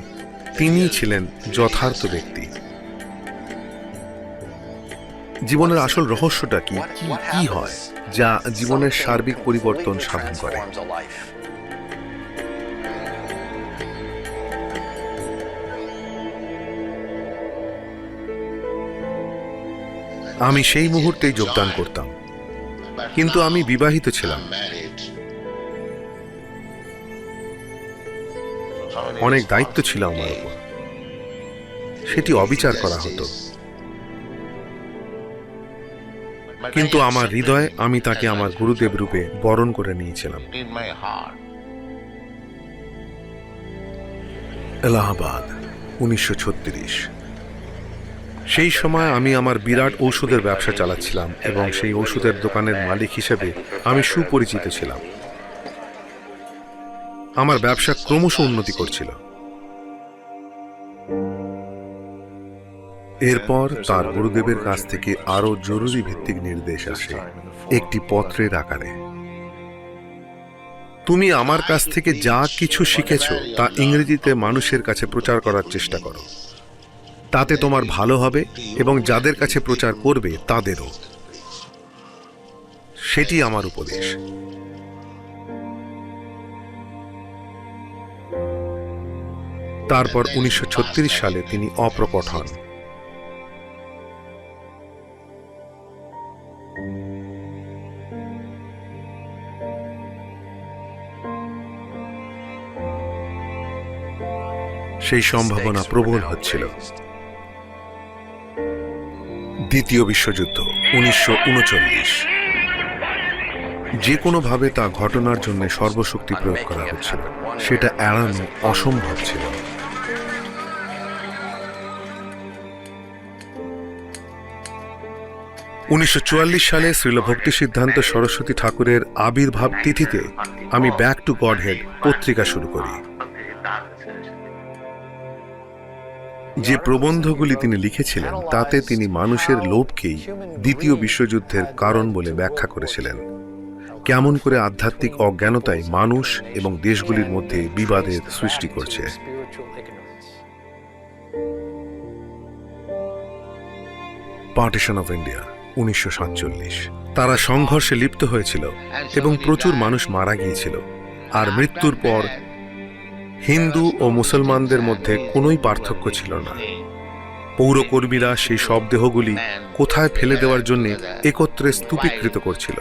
তিনিই ছিলেন যথার্থ ব্যক্তি। জীবনের আসল রহস্যটা কি কি হয় যা জীবনের সার্বিক পরিবর্তন সাধন করে? আমি সেই মুহূর্তেই যোগদান করতাম, কিন্তু আমি বিবাহিত ছিলাম। অনেক দায়িত্ব ছিল আমার উপর, সেটি অবিচার করা হতো। কিন্তু আমার হৃদয়ে আমি তাকে আমার গুরুদেব রূপে বরণ করে নিয়েছিলাম। এলাহাবাদ, 1936। সেই সময় আমি আমার বিরাট ঔষধের ব্যবসা চালাচ্ছিলাম, এবং সেই ঔষধের দোকানের মালিক হিসেবে আমি সুপরিচিত ছিলাম। আমার ব্যবসা ক্রমশ উন্নতি করছিল। এরপর তার গুরুদেবের কাছ থেকে আরো জরুরি ভিত্তিক নির্দেশ আসে একটি পত্রের আকারে। তুমি আমার কাছ থেকে যা কিছু শিখেছ তা ইংরেজিতে মানুষের কাছে প্রচার করার চেষ্টা করো। তাতে তোমার ভালো হবে এবং যাদের কাছে প্রচার করবে তাদেরও। সেটি আমার উপদেশ। তারপর 1936 সালে তিনি অপ্রকট হন। সেই সম্ভাবনা প্রবল হচ্ছিল। দ্বিতীয় বিশ্বযুদ্ধ 1939, যে কোনোভাবে তা ঘটনার জন্য সর্বশক্তি প্রয়োগ করা হচ্ছিল, সেটা এড়ানো অসম্ভব ছিল। সালে শ্রীল ভক্তি সিদ্ধান্ত সরস্বতী ঠাকুরের আবির্ভাব তিথিতে আমি ব্যাক টু গডহেড পত্রিকা শুরু করি। যে প্রবন্ধগুলি তিনি লিখেছিলেন তাতে তিনি মানুষের লোভকেই দ্বিতীয় বিশ্বযুদ্ধের কারণ বলে ব্যাখ্যা করেছিলেন। কেমন করে আধ্যাত্মিক অজ্ঞানতায় মানুষ এবং দেশগুলির মধ্যে বিবাদের সৃষ্টি করছে। পার্টিশন অফ ইন্ডিয়া 1947, তারা সংঘর্ষে লিপ্ত হয়েছিল এবং প্রচুর মানুষ মারা গিয়েছিল। আর মৃত্যুর পর হিন্দু ও মুসলমানদের মধ্যে কোনোই পার্থক্য ছিল না। পৌরকর্মীরা সেই সব দেহগুলি কোথায় ফেলে দেওয়ার জন্য একত্রে স্তূপীকৃত করছিল।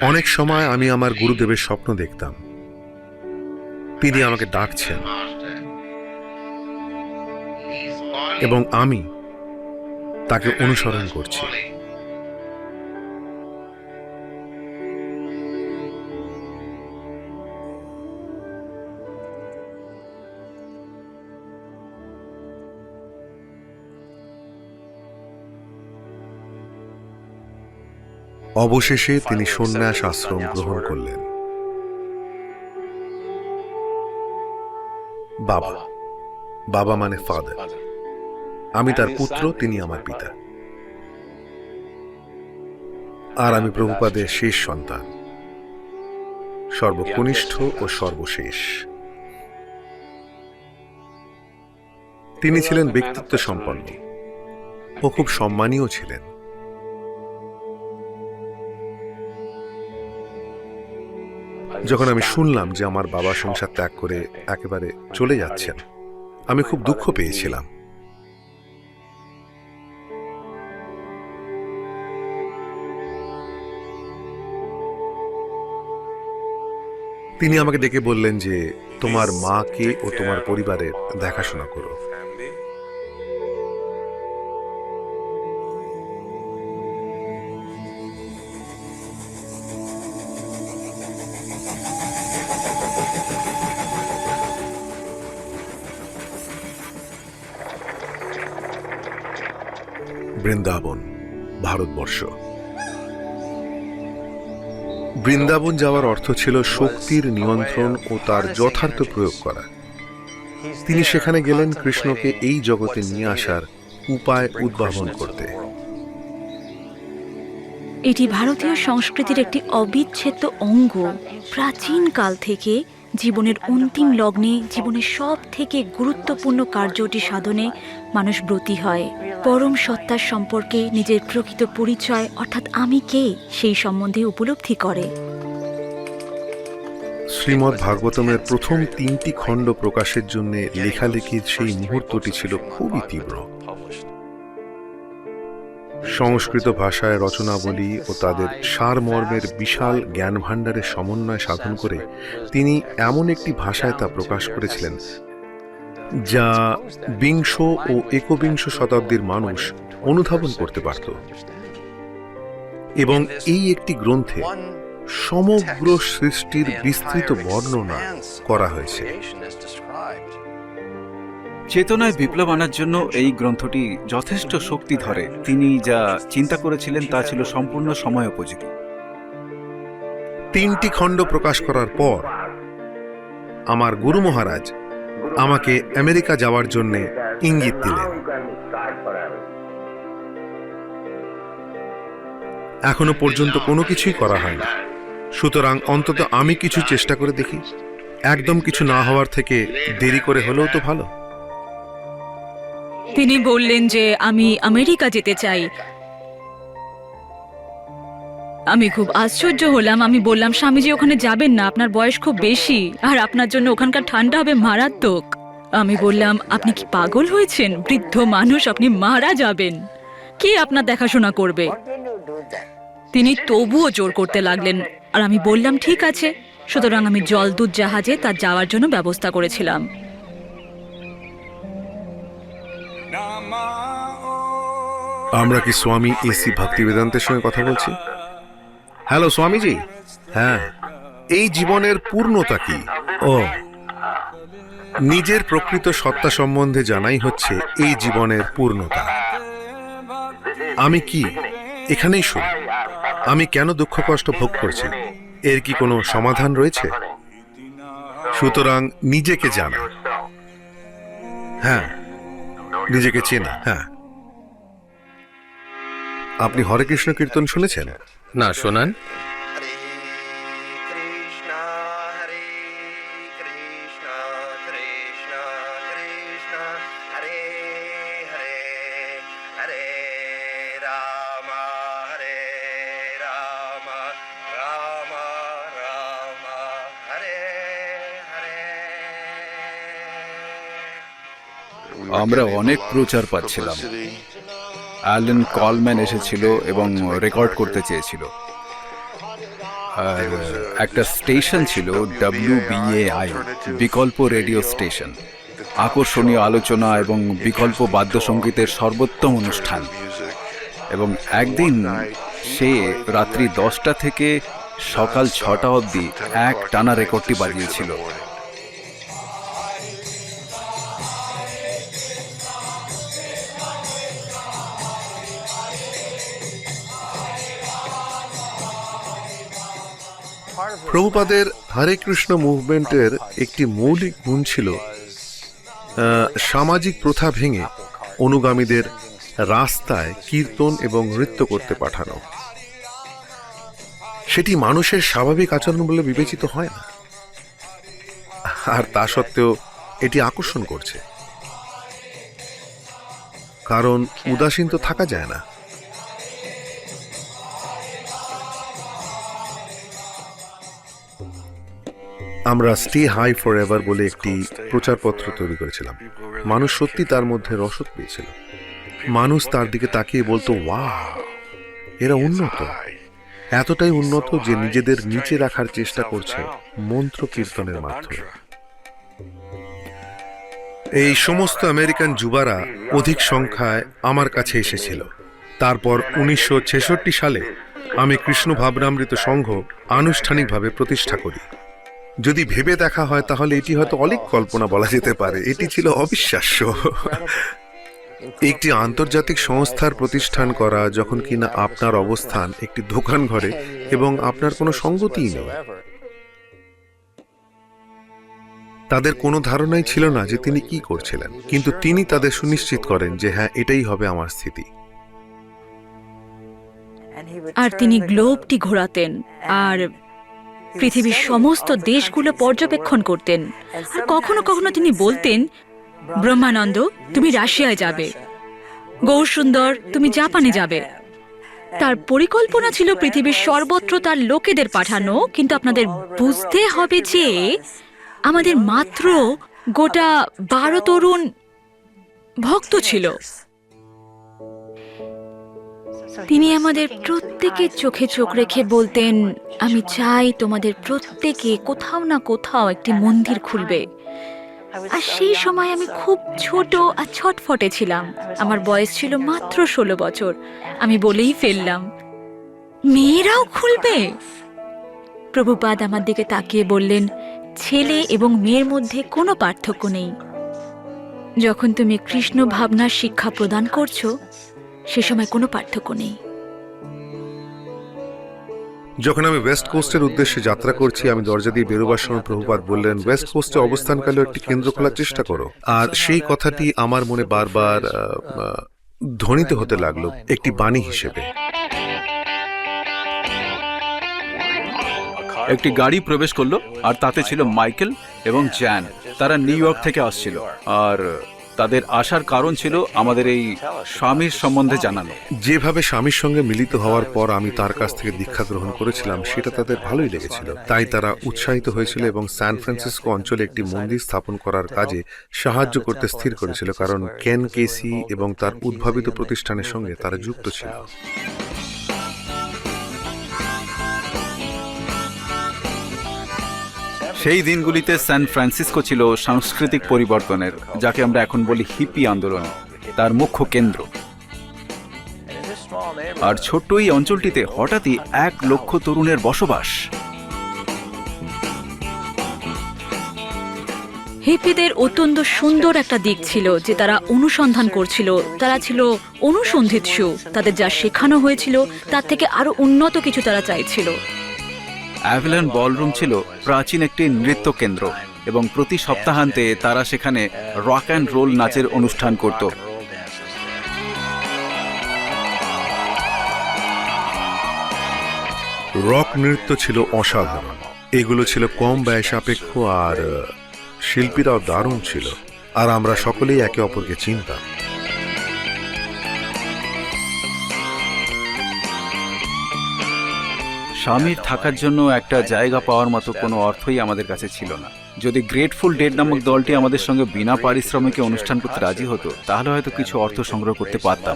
অনেক সময় আমি আমার গুরুদেবের স্বপ্ন দেখতাম, তিনি আমাকে ডাকছেন এবং আমি তাকে অনুসরণ করছি। অবশেষে তিনি সন্ন্যাস আশ্রম গ্রহণ করলেন। বাবা, বাবা মানে ফাদার। আমি তার পুত্র, তিনি আমার পিতা। আর আমি প্রভুপাদের শেষ সন্তান, সর্বকনিষ্ঠ ও সর্বশেষ। তিনি ছিলেন ব্যক্তিত্ব সম্পন্ন ও খুব সম্মানীয় ছিলেন। যখন আমি শুনলাম যে আমার বাবা সংসার ত্যাগ করে একেবারে চলে যাচ্ছেন, আমি খুব দুঃখ পেয়েছিলাম। তিনি আমাকে ডেকে বললেন যে তোমার মাকে ও তোমার পরিবারের দেখাশোনা করো। বৃন্দাবন, ভারতবর্ষ। বৃন্দাবন যাওয়ার অর্থ ছিল শক্তির নিয়ন্ত্রণ ও তার যথার্থ প্রয়োগ করা। তিনি সেখানে গেলেন কৃষ্ণকে এই জগতে নিয়ে আসার উপায় উদ্ভাবন করতে। এটি ভারতীয় সংস্কৃতির একটি অবিচ্ছেদ্য অঙ্গ। প্রাচীন কাল থেকে জীবনের অন্তিম লগ্নে জীবনের সব থেকে গুরুত্বপূর্ণ কার্যটি সাধনে মানুষ ব্রতী হয়। পরম সত্তার সম্পর্কে নিজের প্রকৃত পরিচয় অর্থাৎ আমি কে সেই সম্বন্ধে উপলব্ধি করে। শ্রীমদ্ ভাগবতমের প্রথম 3টি খণ্ড প্রকাশের জন্য লেখালেখির সেই মুহূর্তটি ছিল খুবই তীব্র। সংস্কৃত ভাষায় রচনাবলী ও তাদের সারমর্মের বিশাল জ্ঞান ভাণ্ডারের সমন্বয় সাধন করে তিনি এমন একটি ভাষায় তা প্রকাশ করেছিলেন যা বিংশ ও একবিংশ শতাব্দীর মানুষ অনুধাবন করতে পারত। এবং এই একটি গ্রন্থে সমগ্র সৃষ্টির বিস্তৃত বর্ণনা করা হয়েছে। চেতনায় বিপ্লব আনার জন্য এই গ্রন্থটি যথেষ্ট শক্তি ধরে। তিনি যা চিন্তা করেছিলেন তা ছিল সম্পূর্ণ সময় উপযোগী। 3টি খণ্ড প্রকাশ করার পর আমার গুরু মহারাজ আমাকে আমেরিকা যাওয়ার জন্য ইঙ্গিত দিলেন। এখনো পর্যন্ত কোনো কিছুই করা হয়নি। সুতরাং অন্তত আমি কিছু চেষ্টা করে দেখি। একদম কিছু না হওয়ার থেকে দেরি করে হলেও তো ভালো। তিনি বললেন যে আমি আমেরিকা যেতে চাই। আমি খুব আশ্চর্য হলাম। আমি বললাম, স্বামীজি ওখানে যাবেন না, আপনার বয়স খুব বেশি, আর আপনার জন্য ওখানকার ঠান্ডা হবে মারাত্মক। আমি বললাম, আপনি কি পাগল হয়েছেন? বৃদ্ধ মানুষ, আপনি মারা যাবেন, কে আপনার দেখাশোনা করবে? তিনি তবুও জোর করতে লাগলেন, আর আমি বললাম ঠিক আছে। সুতরাং আমি জলদূত জাহাজে তার যাওয়ার জন্য ব্যবস্থা করেছিলাম। আমরা কি স্বামী এসি ভক্তিবেদান্তের সঙ্গে কথা বলছি? হ্যালো স্বামীজি। হ্যাঁ, এই জীবনের পূর্ণতা কি? ও, নিজের প্রকৃত সত্তা সম্বন্ধে জানাই হচ্ছে এই জীবনের পূর্ণতা। আমি কি এখানেই শুনি? আমি কেন দুঃখ কষ্ট ভোগ করছি? এর কি কোনো সমাধান রয়েছে? সুতরাং নিজেকে জানা, হ্যাঁ, নিজেকে চেনা। হ্যাঁ, আপনি হরে কৃষ্ণ কীর্তন শুনেছেন? না, শোনান। Hare Krishna, Hare Krishna, Krishna Krishna, Hare Hare, Hare Rama, Hare Rama, Rama Rama, Hare Hare. আমরা অনেক প্রচার পাচ্ছিলাম। অ্যালেন কলম্যান এসেছিল এবং রেকর্ড করতে চেয়েছিল। আর একটা স্টেশন ছিল WBAI, বিকল্প রেডিও স্টেশন। আকর্ষণীয় আলোচনা এবং বিকল্প বাদ্যসঙ্গীতের সর্বোত্তম অনুষ্ঠান। এবং একদিন সে রাত্রি 10টা থেকে সকাল 6টা অবধি এক টানা রেকর্ডটি বাজিয়েছিল। প্রভুপাদের হরে কৃষ্ণ মুভমেন্টের একটি মৌলিক গুণ ছিল সামাজিক প্রথা ভেঙে অনুগামীদের রাস্তায় কীর্তন এবং নৃত্য করতে পাঠানো। সেটি মানুষের স্বাভাবিক আচরণ বলে বিবেচিত হয় না, আর তা সত্ত্বেও এটি আকর্ষণ করছে, কারণ উদাসীন তো থাকা যায় না। আমরা স্টে হাই ফর এভার বলে একটি প্রচারপত্র তৈরি করেছিলাম। মানুষ সত্যি তার মধ্যে রসদ পেয়েছিল। মানুষ তার দিকে তাকিয়ে বলতো, ওয়াও, এরা উন্নত, এতটাই উন্নত যে নিজেদের নিচে রাখার চেষ্টা করছে মন্ত্র কীর্তনের মাধ্যমে। এই সমস্ত আমেরিকান যুবারা অধিক সংখ্যায় আমার কাছে এসেছিল। তারপর 1966 সালে আমি কৃষ্ণ ভাবনামৃত সংঘ আনুষ্ঠানিকভাবে প্রতিষ্ঠা করি। যদি ভেবে দেখা হয় তাহলে এটি হয়তো অলিক কল্পনা বলা যেতে পারে। এটি ছিল অবিশ্বাস্য। একটি আন্তর্জাতিক সংস্থার প্রতিষ্ঠান করা, যখন কিনা আপনার অবস্থান একটি দোকান ঘরে এবং আপনার কোনো সঙ্গতিই নেই। তাদের কোনো ধারণাই ছিল না যে তিনি কি করছিলেন, কিন্তু তিনি তাদের সুনিশ্চিত করেন যে হ্যাঁ, এটাই হবে আমার স্থিতি। আর তিনি গ্লোবটি ঘোরাতেন আর পৃথিবীর সমস্ত দেশগুলো পর্যবেক্ষণ করতেন। আর কখনো কখনো তিনি বলতেন, ব্রহ্মানন্দ, তুমি রাশিয়ায় যাবে, গৌরসুন্দর, তুমি জাপানে যাবে। তার পরিকল্পনা ছিল পৃথিবীর সর্বত্র তার লোকেদের পাঠানো। কিন্তু আপনাদের বুঝতে হবে যে আমাদের মাত্র গোটা 12 তরুণ ভক্ত ছিল। তিনি আমাদের প্রত্যেকের চোখে চোখ রেখে বলতেন, আমি চাই তোমাদের প্রত্যেকে কোথাও না কোথাও একটি মন্দির খুলবে। আর সেই সময় আমি খুব ছোট আর ছটফটে ছিলাম। আমার বয়স ছিল মাত্র 16 বছর। আমি বলেই ফেললাম, মেয়েরাও খুলবে? প্রভুপাদ আমার দিকে তাকিয়ে বললেন, ছেলে এবং মেয়ের মধ্যে কোনো পার্থক্য নেই। যখন তুমি কৃষ্ণ ভাবনার শিক্ষা প্রদান করছো, সে সময় কোনো পার্থক্য নেই। যখন আমি ওয়েস্ট কোস্টের উদ্দেশ্যে যাত্রা করছি, আমি দরজা দিয়ে বেরোবার সময় প্রভুপাদ বললেন, ওয়েস্ট কোস্টে অবস্থানকালে একটি কেন্দ্র খোলার চেষ্টা করো। আর সেই কথাটি আমার মনে বারবার ধ্বনিত হতে লাগলো একটি বাণী হিসেবে। একটি গাড়ি প্রবেশ করলো, আর তাতে ছিল মাইকেল এবং জ্যান। তারা নিউ ইয়র্ক থেকে আসছিল, আর তাদের আসার কারণ ছিল আমাদের এই স্বামীর সম্বন্ধে জানানো। যেভাবে স্বামীর সঙ্গে মিলিত হওয়ার পর আমি তার কাছ থেকে দীক্ষা গ্রহণ করেছিলাম, সেটা তাদের ভালোই লেগেছিল। তাই তারা উৎসাহিত হয়েছিল এবং স্যান ফ্রান্সিসকো অঞ্চলে একটি মন্দির স্থাপন করার কাজে সাহায্য করতে স্থির করেছিল, কারণ কেন কেসি এবং তার উদ্ভাবিত প্রতিষ্ঠানের সঙ্গে তারা যুক্ত ছিল। সেই দিনগুলিতে স্যান ফ্রান্সিসকো ছিল সাংস্কৃতিক পরিবর্তনের, যাকে আমরা এখন বলি হিপি আন্দোলন, তার মুখ্য কেন্দ্র। আর ছোট্ট এই অঞ্চলটিতে হঠাৎই 1 লক্ষ তরুণের বসবাস। হিপিদের অত্যন্ত সুন্দর একটা দিক ছিল যে তারা অনুসন্ধান করছিল, তারা ছিল অনুসন্ধিৎসু। তাদের যা শেখানো হয়েছিল তার থেকে আরো উন্নত কিছু তারা চাইছিল। অ্যাভেলন বলরুম ছিল প্রাচীন একটি নৃত্য কেন্দ্র, এবং প্রতি সপ্তাহান্তে তারা সেখানে রক অ্যান্ড রোল নাচের অনুষ্ঠান করত। রক নৃত্য ছিল অসাধারণ। এগুলো ছিল কম ব্যয় সাপেক্ষ, আর শিল্পীরাও দারুণ ছিল, আর আমরা সকলেই একে অপরকে চিনতাম। স্বামীর থাকার জন্য একটা জায়গা পাওয়ার মতো কোনো অর্থই আমাদের কাছে ছিল না। যদি গ্রেটফুল ডেড নামক দলটি আমাদের সঙ্গে বিনা পারিশ্রমিকে অনুষ্ঠান করতে রাজি হতো, তাহলে হয়তো কিছু অর্থ সংগ্রহ করতে পারতাম।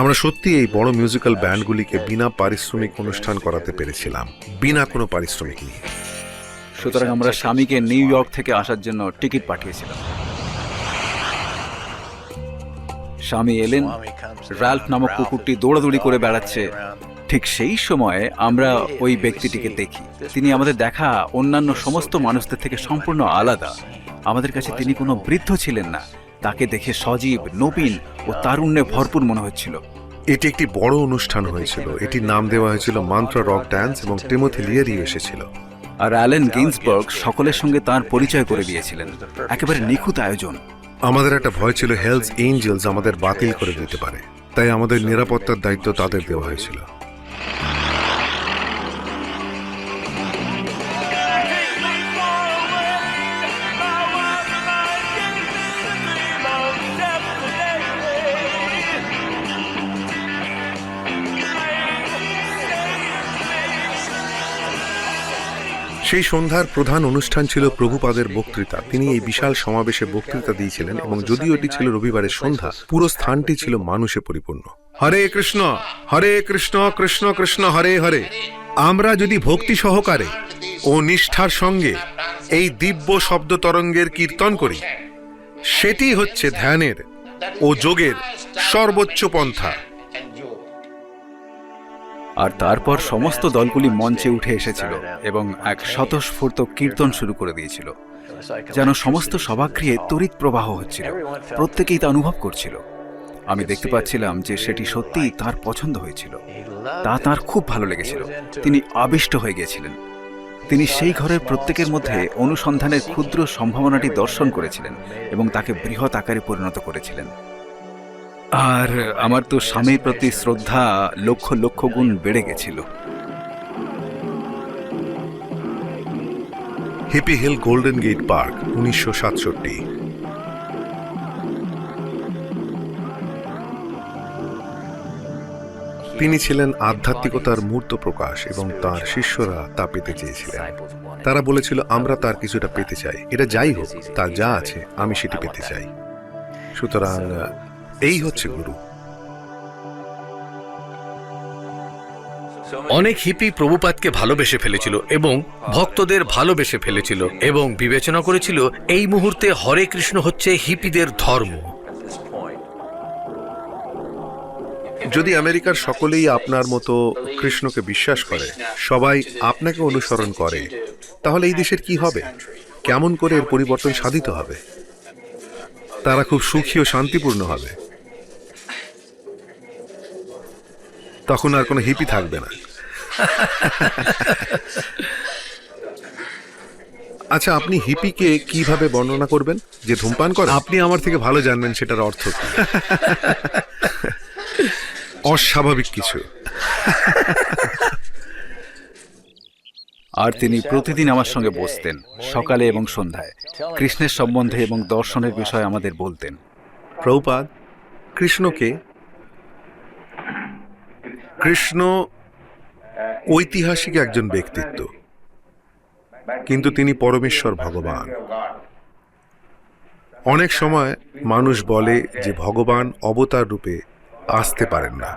আমরা সত্যি এই বড় মিউজিক্যাল ব্যান্ডগুলিকে বিনা পারিশ্রমিক অনুষ্ঠান করাতে পেরেছিলাম, বিনা কোনো পারিশ্রমিক নিয়ে। সুতরাং আমরা স্বামীকে নিউ ইয়র্ক থেকে আসার জন্য টিকিট পাঠিয়েছিলাম। স্বামী এলেন, র্যালফ নামক কুকুরটি দৌড়াদৌড়ি করে বেড়াচ্ছে। ঠিক সেই সময়ে আমরা ওই ব্যক্তিটিকে দেখি। তিনি আমাদের দেখা অন্যান্য সমস্ত মানুষদের থেকে সম্পূর্ণ আলাদা। আমাদের কাছে তিনি কোনো বৃদ্ধ ছিলেন না। তাকে দেখে সজীব, নবীন ও তারুণ্যে ভরপুর মনে হচ্ছিল। এটি একটি বড় অনুষ্ঠান হয়েছিল। এটির নাম দেওয়া হয়েছিল মান্ত্রা রক ড্যান্স, এবং টিমোথি লিয়ারি এসেছিল। আর অ্যালেন গিন্সবার্গ সকলের সঙ্গে তার পরিচয় করে দিয়েছিলেন। একেবারে নিখুঁত আয়োজন। আমাদের একটা ভয় ছিল হেলস এঞ্জেলস আমাদের বাতিল করে দিতে পারে, তাই আমাদের নিরাপত্তার দায়িত্ব তাদের দেওয়া হয়েছিল। সেই সন্ধ্যার প্রধান অনুষ্ঠান ছিল প্রভুপাদের বক্তৃতা। তিনি এই বিশাল সমাবেশে বক্তৃতা দিয়েছিলেন, এবং যদিও এটি ছিল রবিবারের সন্ধ্যা, পুরো স্থানটি ছিল মানুষে পরিপূর্ণ। হরে কৃষ্ণ, হরে কৃষ্ণ, কৃষ্ণ কৃষ্ণ, হরে হরে। আমরা যদি ভক্তি সহকারে ও নিষ্ঠার সঙ্গে এই দিব্য শব্দ তরঙ্গের কীর্তন করি, সেটি হচ্ছে ধ্যানের ও যোগের সর্বোচ্চ পন্থা। আর তারপর সমস্ত দলগুলি মঞ্চে উঠে এসেছিল এবং এক স্বতঃস্ফূর্ত কীর্তন শুরু করে দিয়েছিল, যেন সমস্ত সভাগৃহে তড়িৎ প্রবাহ হচ্ছিল। প্রত্যেকেই তা অনুভব করছিল। আমি দেখতে পাচ্ছিলাম যে সেটি সত্যিই তার পছন্দ হয়েছিল। তা তার খুব ভালো লেগেছিল। তিনি আবিষ্ট হয়ে গিয়েছিলেন। তিনি সেই ঘরের প্রত্যেকের মধ্যে অনুসন্ধানের ক্ষুদ্র সম্ভাবনাটি দর্শন করেছিলেন এবং তাকে বৃহৎ আকারে পরিণত করেছিলেন। আর আমার তো স্বামীর প্রতি শ্রদ্ধা লক্ষ লক্ষ গুণ বেড়ে গেছিল। Hippie hill golden gate park, 1967। তিনি ছিলেন আধ্যাত্মিকতার মূর্ত প্রকাশ, এবং তার শিষ্যরা তা পেতে চেয়েছিলেন। তারা বলেছিল, আমরা তার কিছুটা পেতে চাই। এটা যাই হোক, তার যা আছে আমি সেটি পেতে চাই। সুতরাং এই হচ্ছে গুরু। অনেক হিপি প্রভুপাদকে ভালোবেসে ফেলেছিল এবং ভক্তদের ভালোবেসে ফেলেছিল, এবং বিবেচনা করেছিল এই মুহূর্তে হরে কৃষ্ণ হচ্ছে হিপিদের ধর্ম। যদি আমেরিকার সকলেই আপনার মতো কৃষ্ণকে বিশ্বাস করে, সবাই আপনাকে অনুসরণ করে, তাহলে এই দেশের কি হবে? কেমন করে এর পরিবর্তন সাধিত হবে? তারা খুব সুখী ও শান্তিপূর্ণ হবে। তখন আর কোনো হিপি থাকবে না। আচ্ছা, আপনি হিপিকে কিভাবে বর্ণনা করবেন? যে ধূমপান করে? আপনি আমার থেকে ভালো জানবেন সেটার অর্থ কি। অস্বাভাবিক কিছু। আর তিনি প্রতিদিন আমার সঙ্গে বসতেন, সকালে এবং সন্ধ্যায়, কৃষ্ণের সম্বন্ধে এবং দর্শনের বিষয়ে আমাদের বলতেন। প্রভুপাদ, কৃষ্ণকে কৃষ্ণ ঐতিহাসিক একজন ব্যক্তিত্ব, কিন্তু তিনি পরমেশ্বর ভগবান। অনেক সময় মানুষ বলে যে ভগবান অবতার রূপে আসতে পারেন না,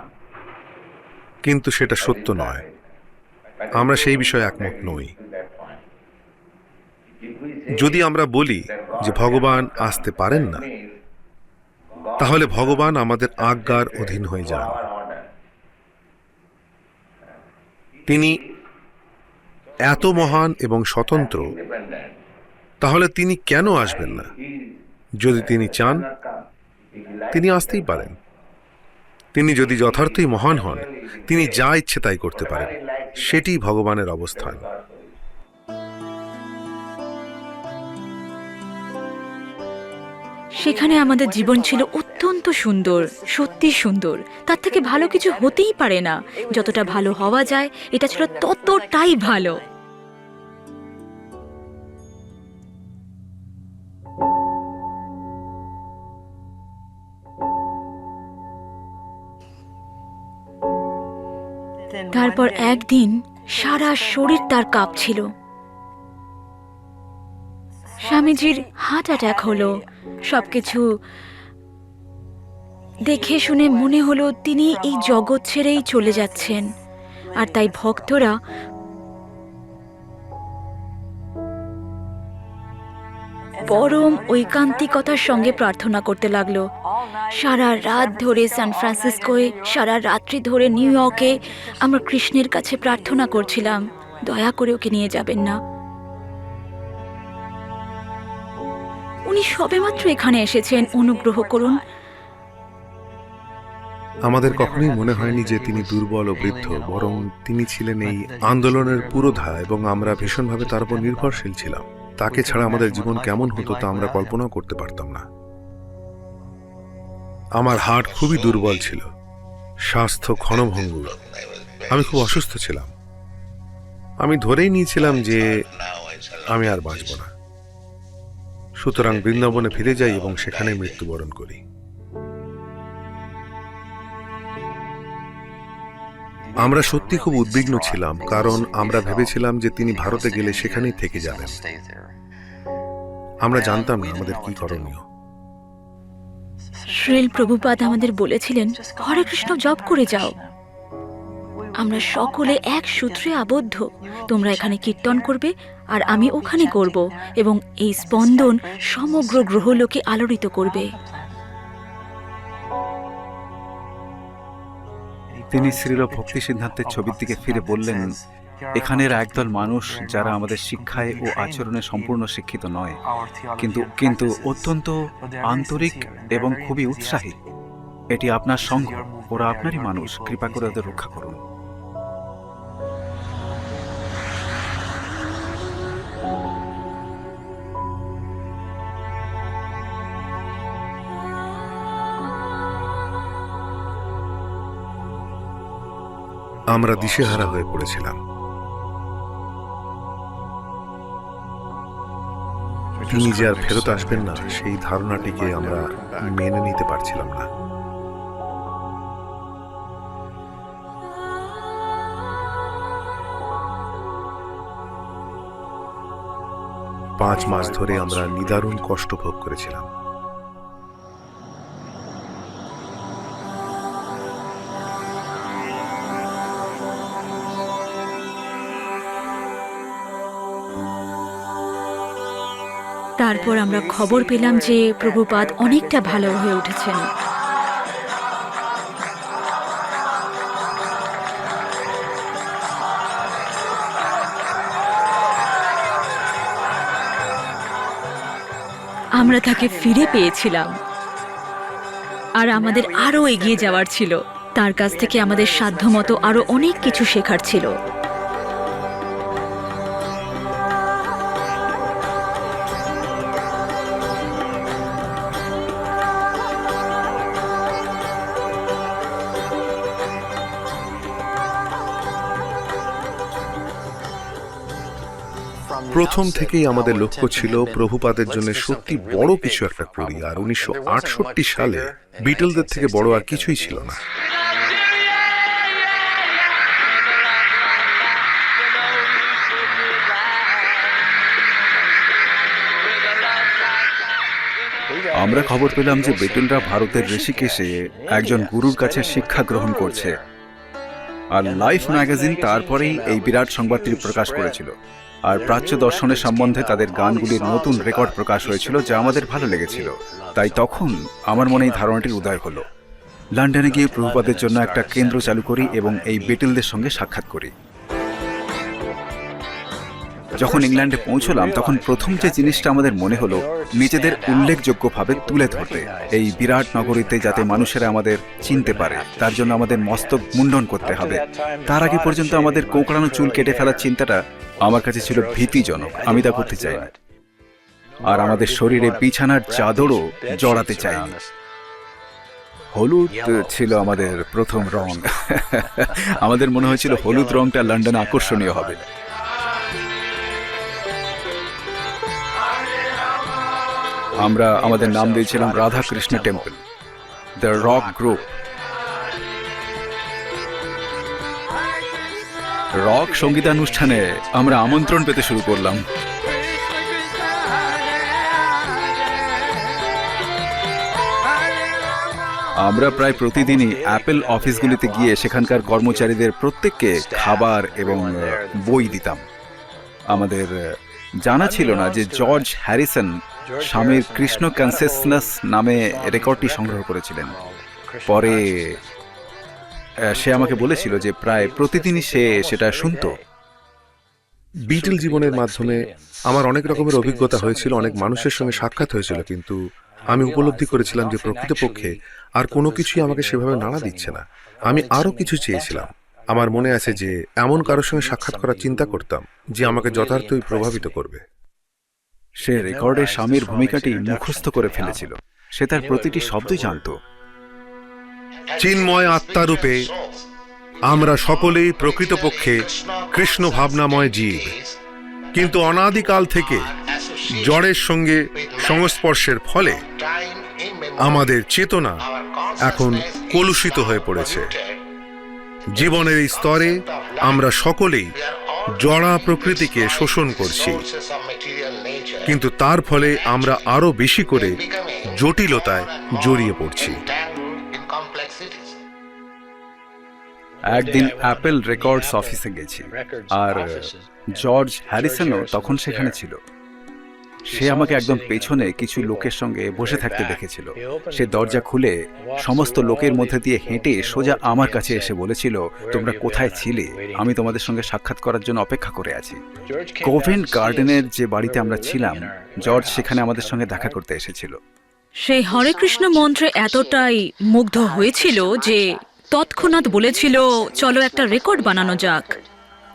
কিন্তু সেটা সত্য নয়। আমরা সেই বিষয়ে একমত নই। যদি আমরা বলি যে ভগবান আসতে পারেন না, তাহলে ভগবান আমাদের আজ্ঞার অধীন হয়ে যান। তিনি এত মহান এবং স্বতন্ত্র, তাহলে তিনি কেন আসবেন না? যদি তিনি চান, তিনি আসতেই পারেন। তিনি যদি যথার্থই মহান হন, তিনি যা ইচ্ছে তাই করতে পারেন। সেটি ভগবানের অবস্থান। সেখানে আমাদের জীবন ছিল অত্যন্ত সুন্দর, সত্যি সুন্দর। তার থেকে ভালো কিছু হতেই পারে না। যতটা ভালো হওয়া যায়, এটা ছিল ততটাই ভালো। তারপর একদিন সারা শরীর তার কাঁপছিল। স্বামীজির হার্ট অ্যাটাক হলো। সবকিছু দেখে শুনে মনে হলো তিনি এই জগৎ ছেড়েই চলে যাচ্ছেন। আর তাই ভক্তরা পরম ঐকান্তিকতার সঙ্গে প্রার্থনা করতে লাগলো। সারা রাত ধরে সান ফ্রান্সিসকোয়, সারা রাত্রি ধরে নিউ ইয়র্কে আমরা কৃষ্ণের কাছে প্রার্থনা করছিলাম, দয়া করে ওকে নিয়ে যাবেন না। উনি সবেমাত্র এখানে এসেছেন, অনুগ্রহ করুন। আমাদের কখনোই মনে হয়নি যে তিনি দুর্বল ও বৃদ্ধ, বরং তিনি ছিলেন এই আন্দোলনের পুরোধা এবং আমরা ভীষণভাবে তার উপর নির্ভরশীল ছিলাম। তাকে ছাড়া আমাদের জীবন কেমন হতো তা আমরা কল্পনাও করতে পারতাম না। আমার হার্ট খুবই দুর্বল ছিল, স্বাস্থ্য ক্ষণভঙ্গুর। আমি খুব অসুস্থ ছিলাম। আমি ধরেই নিয়েছিলাম যে আমি আর বাঁচব না। সুতরাং বৃন্দাবনে ফিরে যাই এবং সেখানে মৃত্যুবরণ করি। আমরা সত্যি খুব উদ্বিগ্ন ছিলাম, কারণ আমরা ভেবেছিলাম যে তিনি ভারতে গেলে সেখানেই থেকে যাবেন। আমরা জানতাম না আমাদের কি করণীয়। শ্রীল প্রভুপাদ আমাদের বলেছিলেন, হরে কৃষ্ণ জপ করে যাও। আমরা সকলে এক সূত্রে আবদ্ধ। তোমরা এখানে কীর্তন করবে আর আমি ওখানে করব, এবং এই স্পন্দন সমগ্র গ্রহলোকে আলোড়িত করবে। তিনি শ্রীল ভক্তি সিদ্ধান্তের ছবির দিকে ফিরে বললেন, এখানের একদল মানুষ যারা আমাদের শিক্ষায় ও আচরণে সম্পূর্ণ শিক্ষিত নয়, কিন্তু অত্যন্ত আন্তরিক এবং খুবই উৎসাহী। এটি আপনার সংঘ, ওরা আপনারই মানুষ, কৃপা করে ওদের রক্ষা করুন। আমরা দিশেহারা হয়ে পড়েছিলাম। তিনি যে আর ফেরত আসবেন না, সেই ধারণাটিকে আমরা মেনে নিতে পারছিলাম না। পাঁচ মাস ধরে আমরা নিদারুণ কষ্ট ভোগ করেছিলাম। তারপর আমরা খবর পেলাম যে প্রভুপাদ অনেকটা ভালো হয়ে উঠেছেন। আমরা তাকে ফিরে পেয়েছিলাম, আর আমাদের আরো এগিয়ে যাওয়ার ছিল। তার কাছ থেকে আমাদের সাধ্যমতো আরো অনেক কিছু শেখার ছিল। প্রথম থেকেই আমাদের লক্ষ্য ছিল প্রভুপাদের জন্য সত্যি বড় কিছু একটা করি, আর 1968 সালে বিটলদের থেকে বড় আর কিছুই ছিল না। আমরা খবর পেলাম যে বিটলরা ভারতের ঋষিকেশে একজন গুরুর কাছে শিক্ষা গ্রহণ করছে, আর লাইফ ম্যাগাজিন তারপরেই এই বিরাট সংবাদটি প্রকাশ করেছিল। আর প্রাচ্য দর্শনের সম্বন্ধে তাদের গানগুলির নতুন রেকর্ড প্রকাশ হয়েছিল, যা আমাদের ভালো লেগেছিল। তাই তখন আমার মনে এই ধারণাটির উদয় হলো, লন্ডনে গিয়ে প্রভুপাদের জন্য একটা কেন্দ্র চালু করি এবং এই বিটলদের সঙ্গে সাক্ষাৎ করি। যখন ইংল্যান্ডে পৌঁছলাম তখন প্রথম যে জিনিসটা আমাদের মনে হলো, নিজেদের উল্লেখযোগ্যভাবে তুলে ধরতে এই বিরাট নগরীতে, যাতে মানুষেরা আমাদের চিনতে পারে। তার জন্য আমাদের মস্তক মুন্ডন করতে হবে। তার আগে পর্যন্ত আমাদের কোঁকড়ানো চুল কেটে ফেলার চিন্তাটা আমার কাছে ছিল ভীতিজনক। আমি তা করতে চাই না। আর আমাদের শরীরে বিছানার চাদরও জড়াতে চাইনি। হলুদ ছিল আমাদের প্রথম রং। আমাদের মনে হয়েছিল হলুদ রংটা লন্ডনে আকর্ষণীয় হবে। আমরা আমাদের নাম দিয়েছিলাম Radha Krishna temple, the rock group. Rock সঙ্গীতানুষ্ঠানে আমরা আমন্ত্রণ পেতে শুরু করলাম। আমরা প্রায় প্রতিদিনই অ্যাপেল অফিসগুলিতে গিয়ে সেখানকার কর্মচারীদের প্রত্যেককে খাবার এবং বই দিতাম। আমাদের জানা ছিল না যে জর্জ হ্যারিসন স্বামীর কৃষ্ণ কনসেসনাস নামে রেকর্ডটি সংগ্রহ করেছিলেন। পরে সে আমাকে বলেছিল যে প্রায় প্রতিদিনই সে সেটা শুনতো। বিটল জীবনের মাধ্যমে আমার অনেক রকমের অভিজ্ঞতা হয়েছিল, অনেক মানুষের সঙ্গে সাক্ষাৎ হয়েছিল, কিন্তু আমি উপলব্ধি করেছিলাম যে প্রকৃতপক্ষে আর কোনো কিছুই আমাকে সেভাবে নাড়া দিচ্ছে না। আমি আরও কিছু চেয়েছিলাম। আমার মনে আছে যে এমন কারোর সঙ্গে সাক্ষাৎ করার চিন্তা করতাম যে আমাকে যথার্থই প্রভাবিত করবে। সে রেকর্ডে স্বামীর ভূমিকাটি মুখস্থ করে ফেলেছিল। সে তার প্রতিটি শব্দই জানত। চিন্ময় আত্মারূপে আমরা সকলেই প্রকৃতপক্ষে কৃষ্ণ ভাবনাময় জীব, কিন্তু অনাদিকাল থেকে জড়ের সঙ্গে সংস্পর্শের ফলে আমাদের চেতনা এখন কলুষিত হয়ে পড়েছে। জীবনের এই স্তরে আমরা সকলেই জড়া প্রকৃতিকে শোষণ করছি, কিন্তু তার ফলে আমরা আরো বেশি করে জটিলতায় জড়িয়ে পড়ছি। একদিন অ্যাপেল রেকর্ডস অফিসে গেছি, আর জর্জ হ্যারিসনও তখন সেখানে ছিল। সে আমাকে একদম পেছনে কিছু লোকের সঙ্গে বসে থাকতে দেখেছিল। সে দরজা খুলে সমস্ত লোকের মধ্যে দিয়ে হেঁটে সোজা আমার কাছে এসে বলেছিল, তোমরা কোথায় ছিলে? আমি তোমাদের সঙ্গে সাক্ষাৎ করার জন্য অপেক্ষা করে আছি। কোভেন্ট গার্ডেনের যে বাড়িতে আমরা ছিলাম, জর্জ সেখানে আমাদের সঙ্গে দেখা করতে এসেছিল। সেই হরে কৃষ্ণ মন্ত্রে এতটাই মুগ্ধ হয়েছিল যে তৎক্ষণাৎ বলেছিল, চলো একটা রেকর্ড বানানো যাক।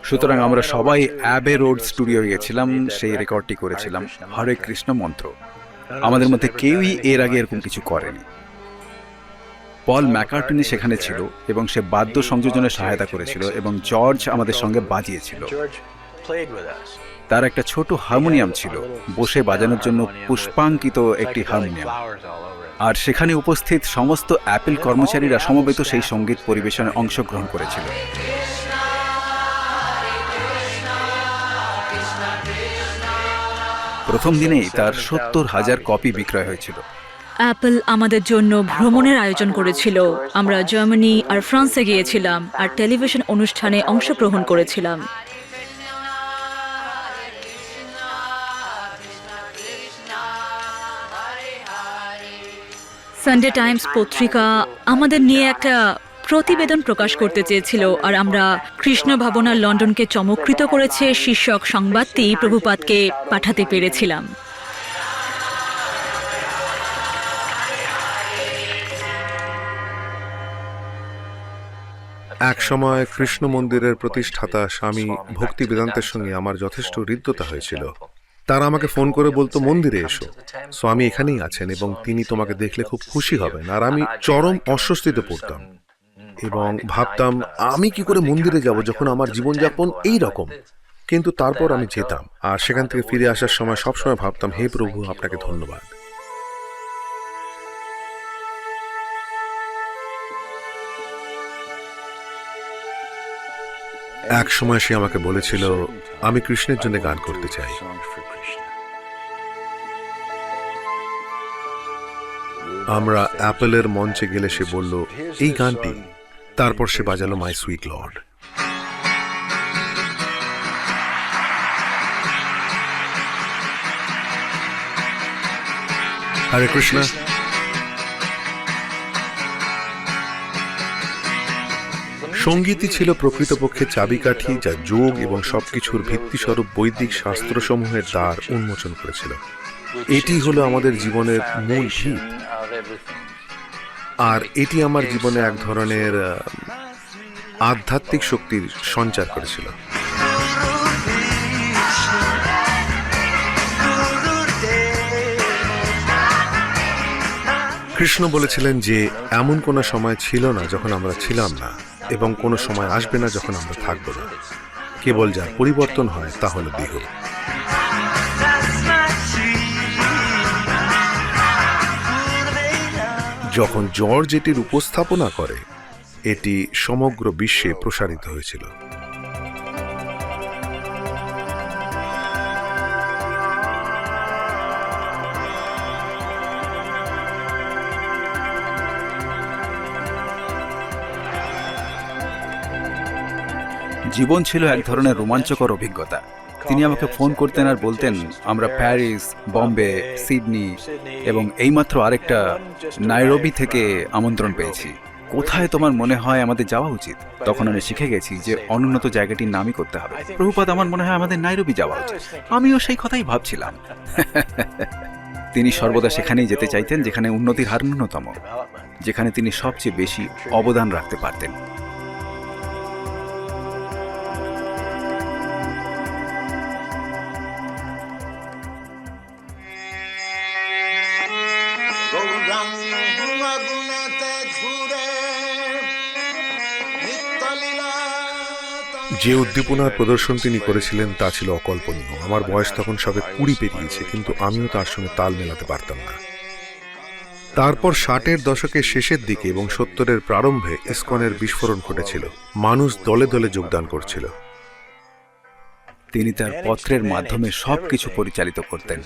সুতরাং আমরা সবাই অ্যাবে রোড স্টুডিও গিয়েছিলাম, সেই রেকর্ডটি করেছিলাম, হরে কৃষ্ণ মন্ত্র। আমাদের মধ্যে কেউই এর আগে এরকম কিছু করেনি। পল ম্যাকার্টনি সেখানে ছিল এবং সে বাদ্য সংযোজনে সহায়তা করেছিল, এবং জর্জ আমাদের সঙ্গে বাজিয়েছিল। তার একটা ছোট হারমোনিয়াম ছিল, বসে বাজানোর জন্য পুষ্পাঙ্কিত একটি হারমোনিয়াম। আর সেখানে উপস্থিত সমস্ত অ্যাপেল কর্মচারীরা সমবেত সেই সঙ্গীত পরিবেশনে অংশগ্রহণ করেছিল। প্রথম দিনেই তার 70,000 কপি বিক্রয় হয়েছিল। অ্যাপল আমাদের জন্য ভ্রমণের আয়োজন করেছিল। আমরা জার্মানি আর ফ্রান্সে গিয়েছিলাম আর টেলিভিশন অনুষ্ঠানে অংশগ্রহণ করেছিলাম। সানডে টাইমস পত্রিকা আমাদের নিয়ে একটা প্রতিবেদন প্রকাশ করতে চেয়েছিল, আর আমরা কৃষ্ণ ভাবনা লন্ডনকে চমৎকৃত করেছে শীর্ষক সংবাদটি প্রভুপাদকে পাঠাতে পেরেছিলাম। এক সময় কৃষ্ণ মন্দিরের প্রতিষ্ঠাতা স্বামী ভক্তি বেদান্তের সঙ্গে আমার যথেষ্ট হৃদ্যতা হয়েছিল। তারা আমাকে ফোন করে বলতো, মন্দিরে এসো, স্বামী এখানেই আছেন এবং তিনি তোমাকে দেখলে খুব খুশি হবেন। আর আমি চরম অস্বস্তিতে পড়তাম এবং ভাবতাম, আমি কি করে মন্দিরে যাব যখন আমার জীবনযাপন এই রকম। কিন্তু তারপর আমি যেতাম, আর সেখান থেকে ফিরে আসার সময় সবসময় ভাবতাম, হে প্রভু, আপনাকে ধন্যবাদ। এক সময় সে আমাকে বলেছিল, আমি কৃষ্ণের জন্য গান করতে চাই। আমরা অ্যাপেলের মঞ্চে গেলে সে বলল, এই গানটি। তারপর সে বাজালো মাই সুইট লর্ড। হরে কৃষ্ণ। সঙ্গীতই ছিল প্রকৃতপক্ষে চাবিকাঠি, যা যোগ এবং সবকিছুর ভিত্তিস্বরূপ বৈদিক শাস্ত্রসমূহের দ্বার উন্মোচন করেছিল। এটি হলো আমাদের জীবনের মূল ভিত, আর এটি আমার জীবনে এক ধরনের আধ্যাত্মিক শক্তির সঞ্চার করেছিল। কৃষ্ণ বলেছিলেন যে এমন কোনো সময় ছিল না যখন আমরা ছিলাম না, এবং কোনো সময় আসবে না যখন আমরা থাকব না। কেবল যার পরিবর্তন হয় তা হল দেহ। যখন জর্জ এটির উপস্থাপনা করে, এটি সমগ্র বিশ্বে প্রসারিত হয়েছিল। জীবন ছিল এক ধরনের রোমাঞ্চকর অভিজ্ঞতা। তিনি আমাকে ফোন করতেন আর বলতেন, আমরা প্যারিস, বম্বে, সিডনি এবং এইমাত্র আরেকটা নাইরোবি থেকে আমন্ত্রণ পেয়েছি। কোথায় তোমার মনে হয় আমাদের যাওয়া উচিত? তখন আমি শিখে গেছি যে অনুন্নত জায়গাটির নামই করতে হবে। প্রভুপাদ, আমার মনে হয় আমাদের নাইরোবি যাওয়া উচিত। আমিও সেই কথাই ভাবছিলাম। তিনি সর্বদা সেখানেই যেতে চাইতেন যেখানে উন্নতির হার ন্যূনতম, যেখানে তিনি সবচেয়ে বেশি অবদান রাখতে পারতেন। যে উদ্দীপনার প্রদর্শন তিনি করেছিলেন তা ছিল অকল্পনীয়। আমার বয়স তখন সবে 20 পেরিয়েছে, কিন্তু আমিও তার সঙ্গে তাল মেলাতে পারতাম না। তারপর 60-এর দশকের শেষের দিকে এবং 70-এর প্রারম্ভে ইসকনের বিস্ফোরণ ঘটেছিল। মানুষ দলে দলে যোগদান করছিল। তিনি তার পত্রের মাধ্যমে সবকিছু পরিচালিত করতেন।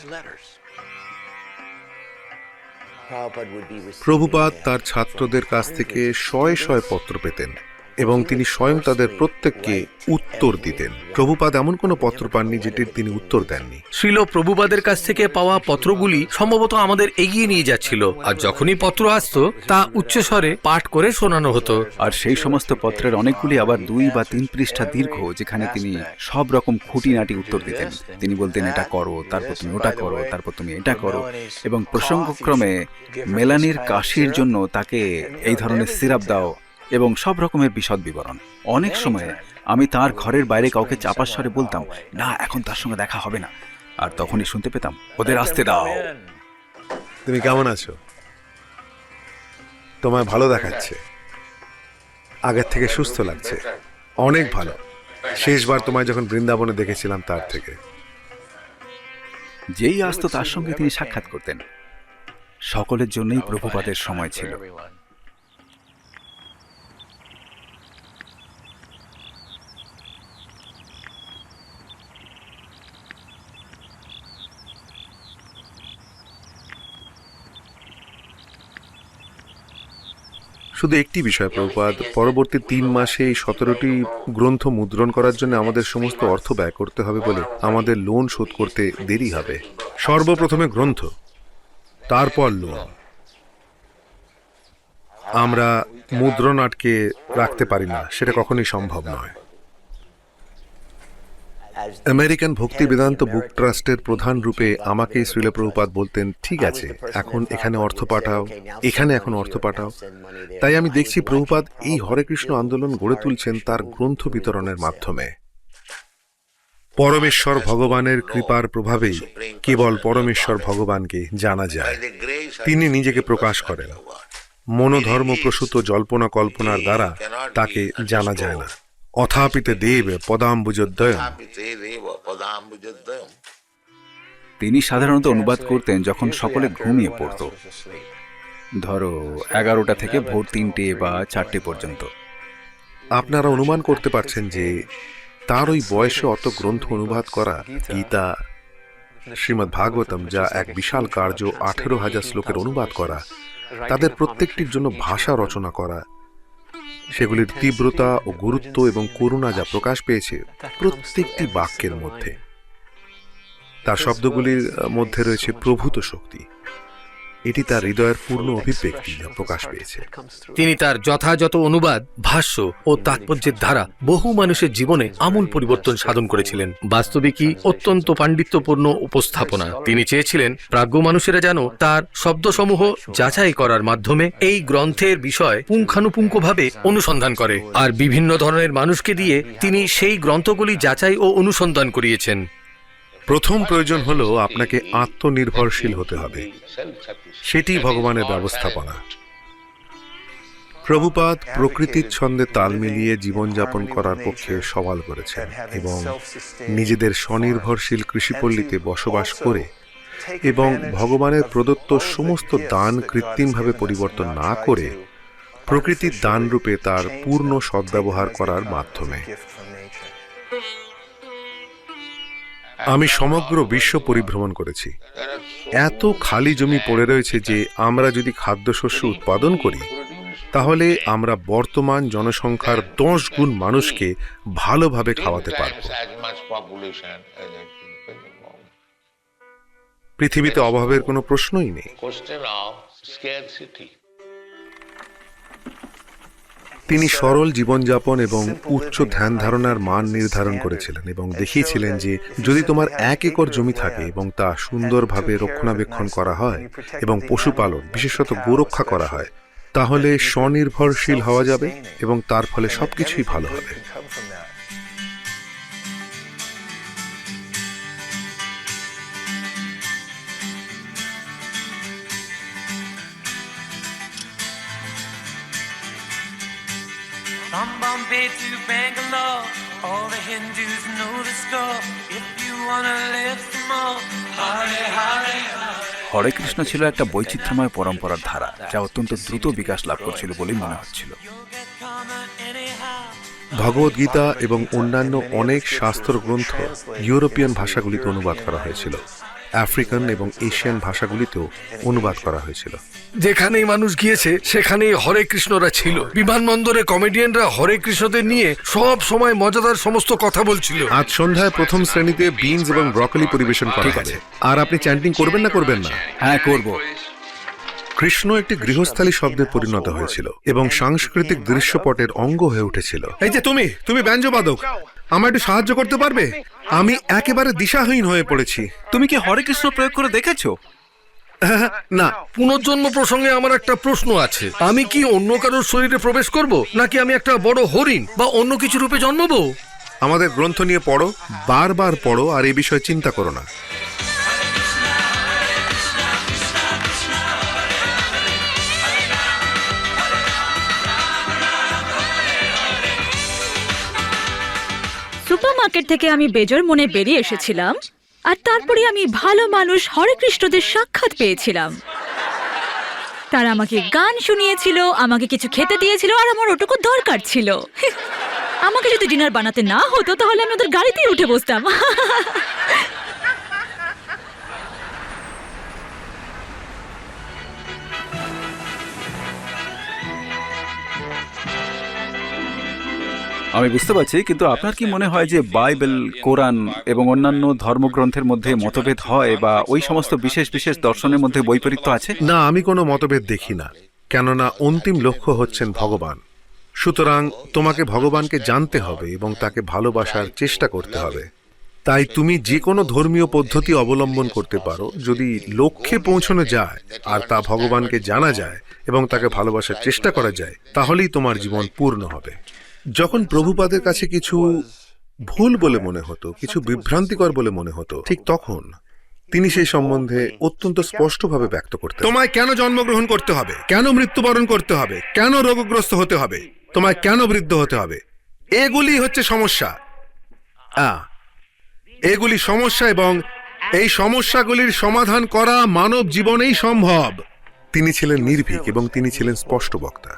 প্রভুপাদ তার ছাত্রদের কাছ থেকে শয়ে শয়ে পত্র পেতেন এবং তিনি স্বয়ং তাদের প্রত্যেককে উত্তর দিতেন। প্রভুপাদ এমন কোনো পত্র পাননি যেটির তিনি উত্তর দেননি। শ্রীল প্রভুপাদের কাছ থেকে পাওয়া পত্রগুলি সম্ভবত আমাদের এগিয়ে নিয়ে যাচ্ছিল, আর যখনই পত্র আসতো তা উচ্চস্বরে পাঠ করে শোনানো হতো। আর সেই সমস্ত পত্রের অনেকগুলি আবার 2 বা 3 পৃষ্ঠা দীর্ঘ, যেখানে তিনি সব রকম খুঁটিনাটি উত্তর দিতেন। তিনি বলতেন, এটা করো, তারপর তুমি ওটা করো, তারপর তুমি এটা করো, এবং প্রসঙ্গক্রমে মেলানির কাশির জন্য তাকে এই ধরনের সিরাপ দাও এবং সব রকমের বিশদ বিবরণ। অনেক সময় আমি তার ঘরের বাইরে কাউকে চাপার স্বরে বলতাম, না, এখন তার সঙ্গে দেখা হবে না, আর তখনই শুনতে পেতাম, ওদের আসতে দাও। তুমি কেমন আছো? তোমায় ভালো দেখাচ্ছে, আগের থেকে সুস্থ লাগছে, অনেক ভালো। শেষবার তোমায় যখন বৃন্দাবনে দেখেছিলাম তার থেকে। যেই আসতো তার সঙ্গে তিনি সাক্ষাৎ করতেন। সকলের জন্যই প্রভুপাদের সময় ছিল। শুধু একটি বিষয়, প্রভুপাদ, পরবর্তী 3 মাসে এই 17টি গ্রন্থ মুদ্রণ করার জন্য আমাদের সমস্ত অর্থ ব্যয় করতে হবে বলে আমাদের লোন শোধ করতে দেরি হবে। সর্বপ্রথমে গ্রন্থ, তারপর লোন। আমরা মুদ্রণ আটকে রাখতে পারি না, সেটা কখনোই সম্ভব নয়। আমেরিকান ভক্তি বেদান্ত বুক ট্রাস্টের প্রধান রূপে আমাকে শ্রীল প্রভুপাদ বলতেন, ঠিক আছে, এখন এখানে অর্থ পাঠাও, এখানে এখন অর্থ পাঠাও। তাই আমি দেখছি প্রভুপাদ এই হরে কৃষ্ণ আন্দোলন গড়ে তুলছেন তার গ্রন্থ বিতরণের মাধ্যমে। পরমেশ্বর ভগবানের কৃপার প্রভাবেই কেবল পরমেশ্বর ভগবানকে জানা যায়। তিনি নিজেকে প্রকাশ করেন। মনোধর্ম প্রসূত জল্পনা কল্পনার দ্বারা তাকে জানা যায় না। অথাপিতে দেব পদাম্বুজোদ্দয়ন। তিনি সাধারণত অনুবাদ করতেন যখন সকলে ঘুমিয়ে পড়ত, ধরো 11টা থেকে ভোর 3টে বা 4টে পর্যন্ত। আপনারা অনুমান করতে পারছেন যে তার ওই বয়সে অত গ্রন্থ অনুবাদ করা, গীতা, শ্রীমদ্ ভাগবতম, যা এক বিশাল কার্য, 18,000 শ্লোকের অনুবাদ করা, তাদের প্রত্যেকটির জন্য ভাষা রচনা করা, সেগুলির তীব্রতা ও গুরুত্ব এবং করুণা যা প্রকাশ পেয়েছে প্রত্যেকটি বাক্যের মধ্যে। তার শব্দগুলির মধ্যে রয়েছে প্রভূত শক্তি। এটি তার হৃদয়ের পূর্ণ অভিব্যক্তি যা প্রকাশ পেয়েছে। তিনি তার যথাযথ অনুবাদ, ভাষ্য ও তাৎপর্যের দ্বারা বহু মানুষের জীবনে আমূল পরিবর্তন সাধন করেছিলেন। বাস্তবিকই অত্যন্ত পাণ্ডিত্যপূর্ণ উপস্থাপনা। তিনি চেয়েছিলেন প্রাজ্ঞ মানুষেরা যেন তার শব্দসমূহ যাচাই করার মাধ্যমে এই গ্রন্থের বিষয় পুঙ্খানুপুঙ্খভাবে অনুসন্ধান করে, আর বিভিন্ন ধরনের মানুষকে দিয়ে তিনি সেই গ্রন্থগুলি যাচাই ও অনুসন্ধান করিয়েছেন। প্রথম প্রয়োজন হলো আপনাকে আত্মনির্ভরশীল হতে হবে। সেটি ভগবানের ব্যবস্থাপনা। প্রভুপাদ প্রকৃতির ছন্দে তাল মিলিয়ে জীবনযাপন করার পক্ষে সওয়াল করেছেন এবং নিজেদের স্বনির্ভরশীল কৃষিপল্লীতে বসবাস করে এবং ভগবানের প্রদত্ত সমস্ত দান কৃত্রিমভাবে পরিবর্তন না করে প্রকৃতির দানরূপে তার পূর্ণ সদ্ব্যবহার করার মাধ্যমে। আমি সমগ্র বিশ্ব পরিভ্রমণ করেছি। এত খালি জমি পড়ে রয়েছে যে আমরা যদি খাদ্যশস্য উৎপাদন করি তাহলে আমরা বর্তমান জনসংখ্যার 10 গুণ মানুষকে ভালোভাবে খাওয়াতে পারব। পৃথিবীতে অভাবের কোনো প্রশ্নই নেই। তিনি সরল জীবনযাপন এবং উচ্চ ধ্যান ধারণার মান নির্ধারণ করেছিলেন এবং দেখিয়েছিলেন যে যদি তোমার 1 একর জমি থাকে এবং তা সুন্দরভাবে রক্ষণাবেক্ষণ করা হয় এবং পশুপালন, বিশেষত গোরক্ষা করা হয়, তাহলে স্বনির্ভরশীল হওয়া যাবে এবং তার ফলে সবকিছুই ভালো হবে। From Bombay to Bangalore, all the Hindus know the score. If you wanna live some more, Hare Hare Hare. হরে কৃষ্ণ ছিল একটা বৈচিত্র্যময় পরম্পরার ধারা, যা অত্যন্ত দ্রুত বিকাশ লাভ করছিল বলেই মনে হচ্ছিল। You'll get karma anyhow. Bhagavad Gita এবং অন্যান্য অনেক শাস্ত্র গ্রন্থ ইউরোপিয়ান ভাষাগুলিতে অনুবাদ করা হয়েছিল। আফ্রিকান এবং এশিয়ান ভাষাগুলিতেও অনুবাদ করা হয়েছিল। যেখানেই মানুষ গিয়েছে সেখানেই হরে কৃষ্ণরা ছিল। বিমানবন্দরে কমেডিয়ানরা হরে কৃষ্ণদের নিয়ে সব সময় মজাদার সমস্ত কথা বলছিল। আজ সন্ধ্যায় প্রথম শ্রেণীতে বিনস এবং ব্রকলি পরিবেশন করা হবে। আর আপনি চ্যান্টিং করবেন না করবেন না? হ্যাঁ, করব। কৃষ্ণ একটি গৃহস্থালী শব্দে পরিণত হয়েছিল এবং সাংস্কৃতিক দৃশ্যপটের অঙ্গ হয়ে উঠেছিল। এই যে তুমি ব্যঞ্জবাদক, আমার একটু সাহায্য করতে পারবে? আমি একেবারে দিশাহীন হয়ে পড়েছি। তুমি কি হরে কৃষ্ণ প্রয়োগ করে দেখেছো? না। পুনর্জন্ম প্রসঙ্গে আমার একটা প্রশ্ন আছে। আমি কি অন্য কারোর শরীরে প্রবেশ করব, নাকি আমি একটা বড় হরিণ বা অন্য কিছু রূপে জন্মাবো? আমাদের গ্রন্থ নিয়ে পড়ো, বারবার পড়ো, আর এই বিষয়ে চিন্তা করো না। সুপারমার্কেট থেকে আমি বেজর মনে বেরিয়ে এসেছিলাম, আর তারপরে আমি ভালো মানুষ হরে কৃষ্ণদের সাক্ষাৎ পেয়েছিলাম। তারা আমাকে গান শুনিয়েছিল, আমাকে কিছু খেতে দিয়েছিল, আর আমার ওটুকু দরকার ছিল। আমাকে যদি ডিনার বানাতে না হতো তাহলে আমি ওদের গাড়িতেই উঠে বসতাম। আমি বুঝতে পারছি, কিন্তু আপনার কি মনে হয় যে বাইবেল, কোরআন এবং অন্যান্য ধর্মগ্রন্থের মধ্যে মতভেদ হয় বা ওই সমস্ত বিশেষ বিশেষ দর্শনের মধ্যে বৈপরীত্য আছে? না, আমি কোনো মতভেদ দেখি না, কেননা অন্তিম লক্ষ্য হচ্ছেন ভগবান। সুতরাং তোমাকে ভগবানকে জানতে হবে এবং তাকে ভালোবাসার চেষ্টা করতে হবে। তাই তুমি যে কোনো ধর্মীয় পদ্ধতি অবলম্বন করতে পারো, যদি লক্ষ্যে পৌঁছানো যায় আর তা ভগবানকে জানা যায় এবং তাকে ভালোবাসার চেষ্টা করা যায়, তাহলেই তোমার জীবন পূর্ণ হবে। যখন প্রভুপাদের কাছে কিছু ভুল বলে মনে হতো, কিছু বিভ্রান্তিকর বলে মনে হতো, ঠিক তখন তিনি সেই সম্বন্ধে অত্যন্ত স্পষ্টভাবে ব্যক্ত করতেন। তোমায় কেন জন্মগ্রহণ করতে হবে, কেন মৃত্যুবরণ করতে হবে, কেন রোগগ্রস্ত হতে হবে, তোমায় কেন বৃদ্ধ হতে হবে, এগুলি হচ্ছে সমস্যা। এগুলি সমস্যা এবং এই সমস্যাগুলির সমাধান করা মানব জীবনেই সম্ভব। তিনি ছিলেন নির্ভীক এবং তিনি ছিলেন স্পষ্ট বক্তা।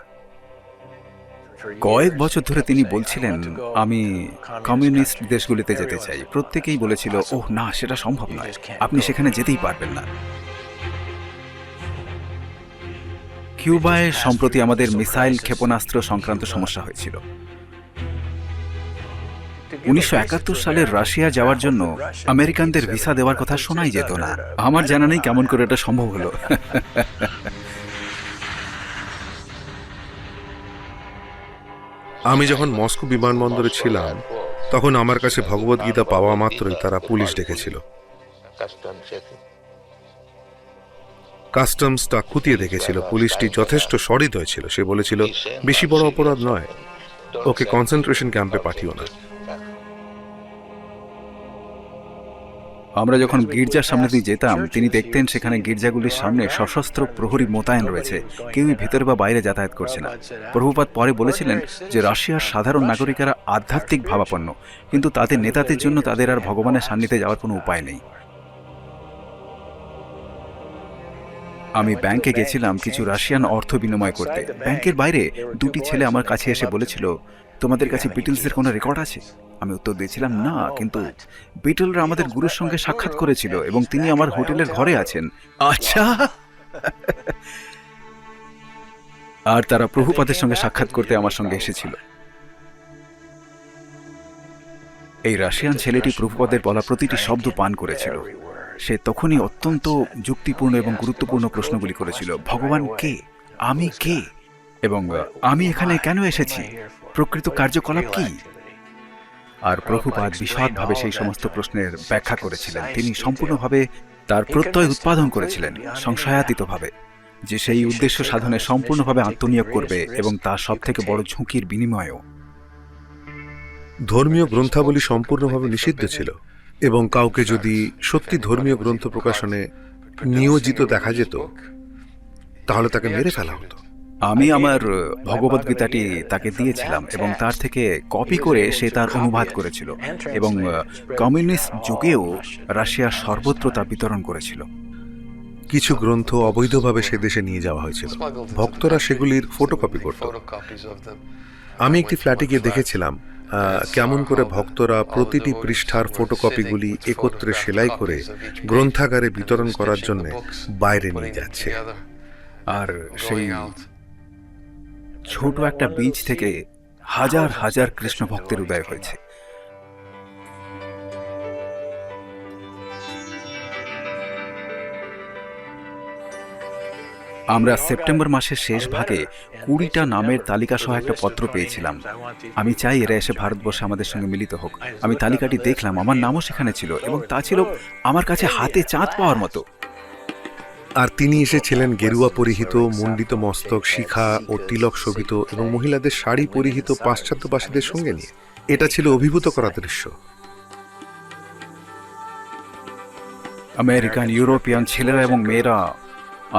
কয়েক বছর ধরে তিনি বলছিলেন আমি কমিউনিস্ট দেশগুলিতে যেতে চাই। প্রত্যেকেই বলেছিল ওহ না, সেটা সম্ভব নয়, আপনি সেখানে যেতেই পারবেন না। কিউবায় সম্প্রতি আমাদের মিসাইল ক্ষেপণাস্ত্র সংক্রান্ত সমস্যা হয়েছিল। 1971 সালের রাশিয়া যাওয়ার জন্য আমেরিকানদের ভিসা দেওয়ার কথা শোনাই যেত না। আমার জানা নেই কেমন করে এটা সম্ভব হলো। আমি যখন মস্কো বিমানবন্দরে ছিলাম তখন আমার কাছে ভগবদ্গীতা পাওয়া মাত্রই তারা পুলিশ ডেকেছিল। কাস্টমসটা খুঁটিয়ে দেখেছিল। পুলিশটি যথেষ্ট সহৃদয় ছিল। সে বলেছিল বেশি বড় অপরাধ নয়, ওকে কনসেন্ট্রেশন ক্যাম্পে পাঠিও না। আমরা যখন গির্জার সামনে দিয়ে যেতাম তিনি দেখতেন সেখানে গির্জাগুলির সামনে সশস্ত্র প্রহরী মোতায়েন রয়েছে, কেউই ভেতরে বা বাইরে যাতায়াত করছে না। প্রভুপাদ পরে বলেছিলেন যে রাশিয়ার সাধারণ নাগরিকেরা আধ্যাত্মিক ভাবাপন্ন, কিন্তু তাদের নেতাদের জন্য তাদের আর ভগবানের সান্নিধ্যে যাওয়ার কোনো উপায় নেই। আমি ব্যাংকে গেছিলাম কিছু রাশিয়ান অর্থ বিনিময় করতে। ব্যাংকের বাইরে দুটি ছেলে আমার কাছে এসে বলেছিল তোমাদের কাছে বিটলসের কোনো রেকর্ড আছে? আমি উত্তর দিয়েছিলাম না, কিন্তু বিটলরা আমাদের গুরুর সঙ্গে সাক্ষাৎ করেছিল এবং তিনি আমার হোটেলের ঘরে আছেন। আচ্ছা। আর তারা প্রভুপাদের সঙ্গে সাক্ষাৎ করতে আমার সঙ্গে এসেছিল। এই রাশিয়ান ছেলেটি প্রভুপাদের বলা প্রতিটি শব্দ পান করেছিল। সে তখনই অত্যন্ত যুক্তিপূর্ণ এবং গুরুত্বপূর্ণ প্রশ্নগুলি করেছিল। ভগবান কে? আমি কে? এবং আমি এখানে কেন এসেছি? প্রকৃত কার্যকলাপ কি? আর প্রভুপাদ বিশদভাবে সেই সমস্ত প্রশ্নের ব্যাখ্যা করেছিলেন। তিনি সম্পূর্ণভাবে তার প্রত্যয় উৎপাদন করেছিলেন সংশয়াতীতভাবে, যে সেই উদ্দেশ্য সাধনে সম্পূর্ণভাবে আত্মনিয়োগ করবে এবং তা সব থেকে বড় ঝুঁকির বিনিময়েও। ধর্মীয় গ্রন্থাবলী সম্পূর্ণভাবে নিষিদ্ধ ছিল এবং কাউকে যদি সত্যি ধর্মীয় গ্রন্থ প্রকাশনে নিয়োজিত দেখা যেত তাহলে তাকে মেরে ফেলা হতো। আমি আমার ভগবদ্গীতাটি তাকে দিয়েছিলাম এবং তার থেকে কপি করে সে তার অনুবাদ করেছিল এবং কমিউনিস্ট যুগেও রাশিয়ার সর্বত্র তা বিতরণ করেছিল। কিছু গ্রন্থ অবৈধভাবে সে দেশে নিয়ে যাওয়া হয়েছিল। ভক্তরা সেগুলির ফটোকপি করত। আমি একটি ফ্ল্যাটে গিয়ে দেখেছিলাম কেমন করে ভক্তরা প্রতিটি পৃষ্ঠার ফটোকপিগুলি একত্রে সেলাই করে গ্রন্থাগারে বিতরণ করার জন্য বাইরে নিয়ে যাচ্ছে। আর সেই ছোট একটা বীজ থেকে হাজার হাজার কৃষ্ণ ভক্তের উদয় হয়েছে। আমরা সেপ্টেম্বর মাসের শেষ ভাগে 20টা নামের তালিকা সহ একটা পত্র পেয়েছিলাম। আমি চাই এরা এসে ভারতবর্ষে আমাদের সঙ্গে মিলিত হোক। আমি তালিকাটি দেখলাম, আমার নামও সেখানে ছিল এবং তা ছিল আমার কাছে হাতে চাঁদ পাওয়ার মতো। আর তিনি এসেছিলেন গেরুয়া পরিহিত, মণ্ডিত মস্তক, শিখা ও তিলক শোভিত এবং মহিলাদের শাড়ি পরিহিত পাশ্চাত্যবাসীদের সঙ্গে নিয়ে। এটা ছিল অভিভূত করা দৃশ্য। আমেরিকান, ইউরোপিয়ান ছেলেরা এবং মেয়েরা,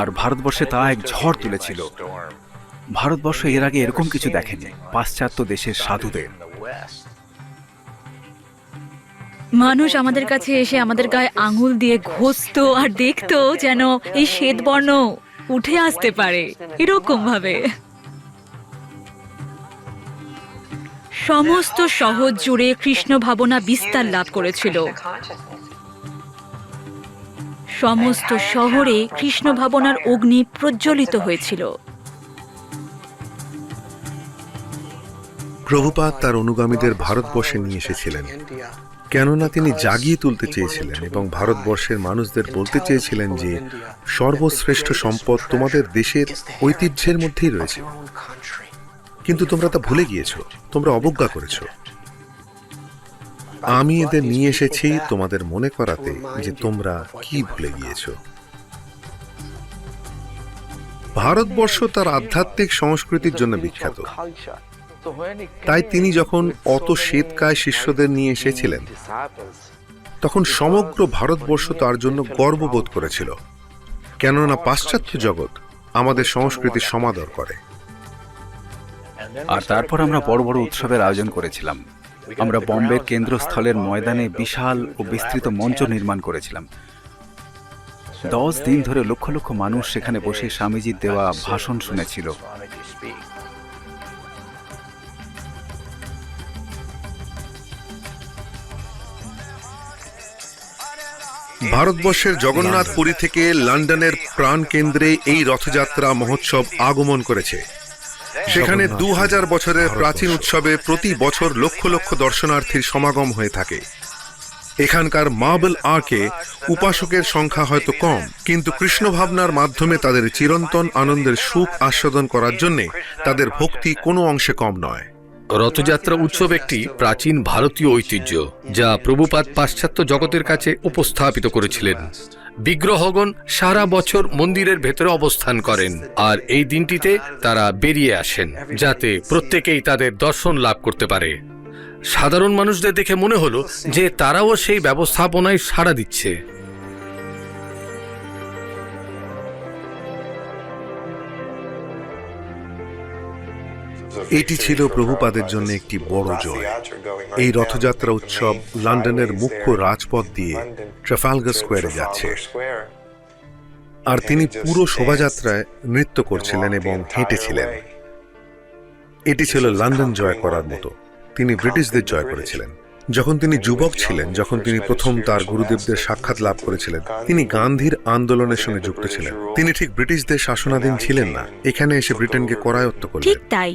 আর ভারতবর্ষে তা এক ঝড় তুলেছিল। ভারতবর্ষ এর আগে এরকম কিছু দেখেনি। পাশ্চাত্য দেশের সাধুদের মানুষ আমাদের কাছে এসে আমাদের গায়ে আঙুল দিয়ে ঘষতো আর দেখতো যেন এই শ্বেতবর্ণ উঠে আসতে পারে, এরকম ভাবে। সমস্ত শহর জুড়ে কৃষ্ণ ভাবনা বিস্তার লাভ করেছিল। সমস্ত শহরে কৃষ্ণ ভাবনার অগ্নি প্রজ্বলিত হয়েছিল। প্রভুপাদ তার অনুগামীদের ভারতবর্ষে নিয়ে এসেছিলেন কেননা তিনি জাগিয়ে তুলতে চেয়েছিলেন এবং ভারতবর্ষের মানুষদের বলতে চেয়েছিলেন যে সর্বশ্রেষ্ঠ সম্পদ তোমাদের দেশের ঐতিহ্যের মধ্যেই রয়েছে, কিন্তু তোমরা তা ভুলে গিয়েছো, তোমরা অবজ্ঞা করেছো। আমি এদের নিয়ে এসেছি তোমাদের মনে করাতে যে তোমরা কি ভুলে গিয়েছো। ভারতবর্ষ তার আধ্যাত্মিক সংস্কৃতির জন্য বিখ্যাত। তাই তিনি যখন অত শ্বেতকায় শিষ্যদের নিয়ে এসেছিলেন তখন সমগ্র ভারতবর্ষ তার জন্য গর্ববোধ করেছিল, কেননা পাশ্চাত্য জগৎ আমাদের সংস্কৃতির সমাদর করে। আর তারপর আমরা বড় বড় উৎসবের আয়োজন করেছিলাম। আমরা বম্বের কেন্দ্রস্থলের ময়দানে বিশাল ও বিস্তৃত মঞ্চ নির্মাণ করেছিলাম। 10 দিন ধরে লক্ষ লক্ষ মানুষ সেখানে বসে স্বামীজির দেওয়া ভাষণ শুনেছিল। ভারতবর্ষের জগন্নাথ পুরী থেকে লন্ডনের প্রাণ কেন্দ্রে এই রথযাত্রা মহোৎসব আগমন করেছে। সেখানে 2000 বছরের প্রাচীন উৎসবে প্রতি বছর লক্ষ লক্ষ দর্শনার্থীর সমাগম হয়ে থাকে। এখানকার মার্বেল আর্কে উপাসকের সংখ্যা হয়তো কম, কিন্তু কৃষ্ণ ভাবনার মাধ্যমে তাদের চিরন্তন আনন্দের সুখ আস্বাদন করার জন্য তাদের ভক্তি কোনো অংশে কম নয়। রথযাত্রা উৎসব একটি প্রাচীন ভারতীয় ঐতিহ্য যা প্রভুপাদ পাশ্চাত্য জগতের কাছে উপস্থাপিত করেছিলেন। বিগ্রহগণ সারা বছর মন্দিরের ভেতরে অবস্থান করেন, আর এই দিনটিতে তারা বেরিয়ে আসেন যাতে প্রত্যেকেই তাদের দর্শন লাভ করতে পারে। সাধারণ মানুষদের দেখে মনে হলো যে তারাও সেই ব্যবস্থাপনায় সাড়া দিচ্ছে। এটি ছিল প্রভুপাদের জন্য একটি বড় জয়। এই রথযাত্রা উৎসব লন্ডনের মুখ্য রাজপথ দিয়ে ট্রাফালগার স্কোয়ারে যাচ্ছে, আর তিনি পুরো শোভাযাত্রায় নৃত্য করছিলেন এবং হেঁটেছিলেন। এটি ছিল লন্ডন জয় করার মতো। তিনি ব্রিটিশদের জয় করেছিলেন। যখন তিনি যুবক ছিলেন, যখন তিনি প্রথম তার গুরুদেবদের সাক্ষাৎ লাভ করেছিলেন, তিনি গান্ধীর আন্দোলনের সঙ্গে যুক্ত ছিলেন। তিনি ঠিক ব্রিটিশদের শাসনাধীন ছিলেন না, এখানে এসে ব্রিটেনকে করায়ত্ত করলেন। ঠিক তাই।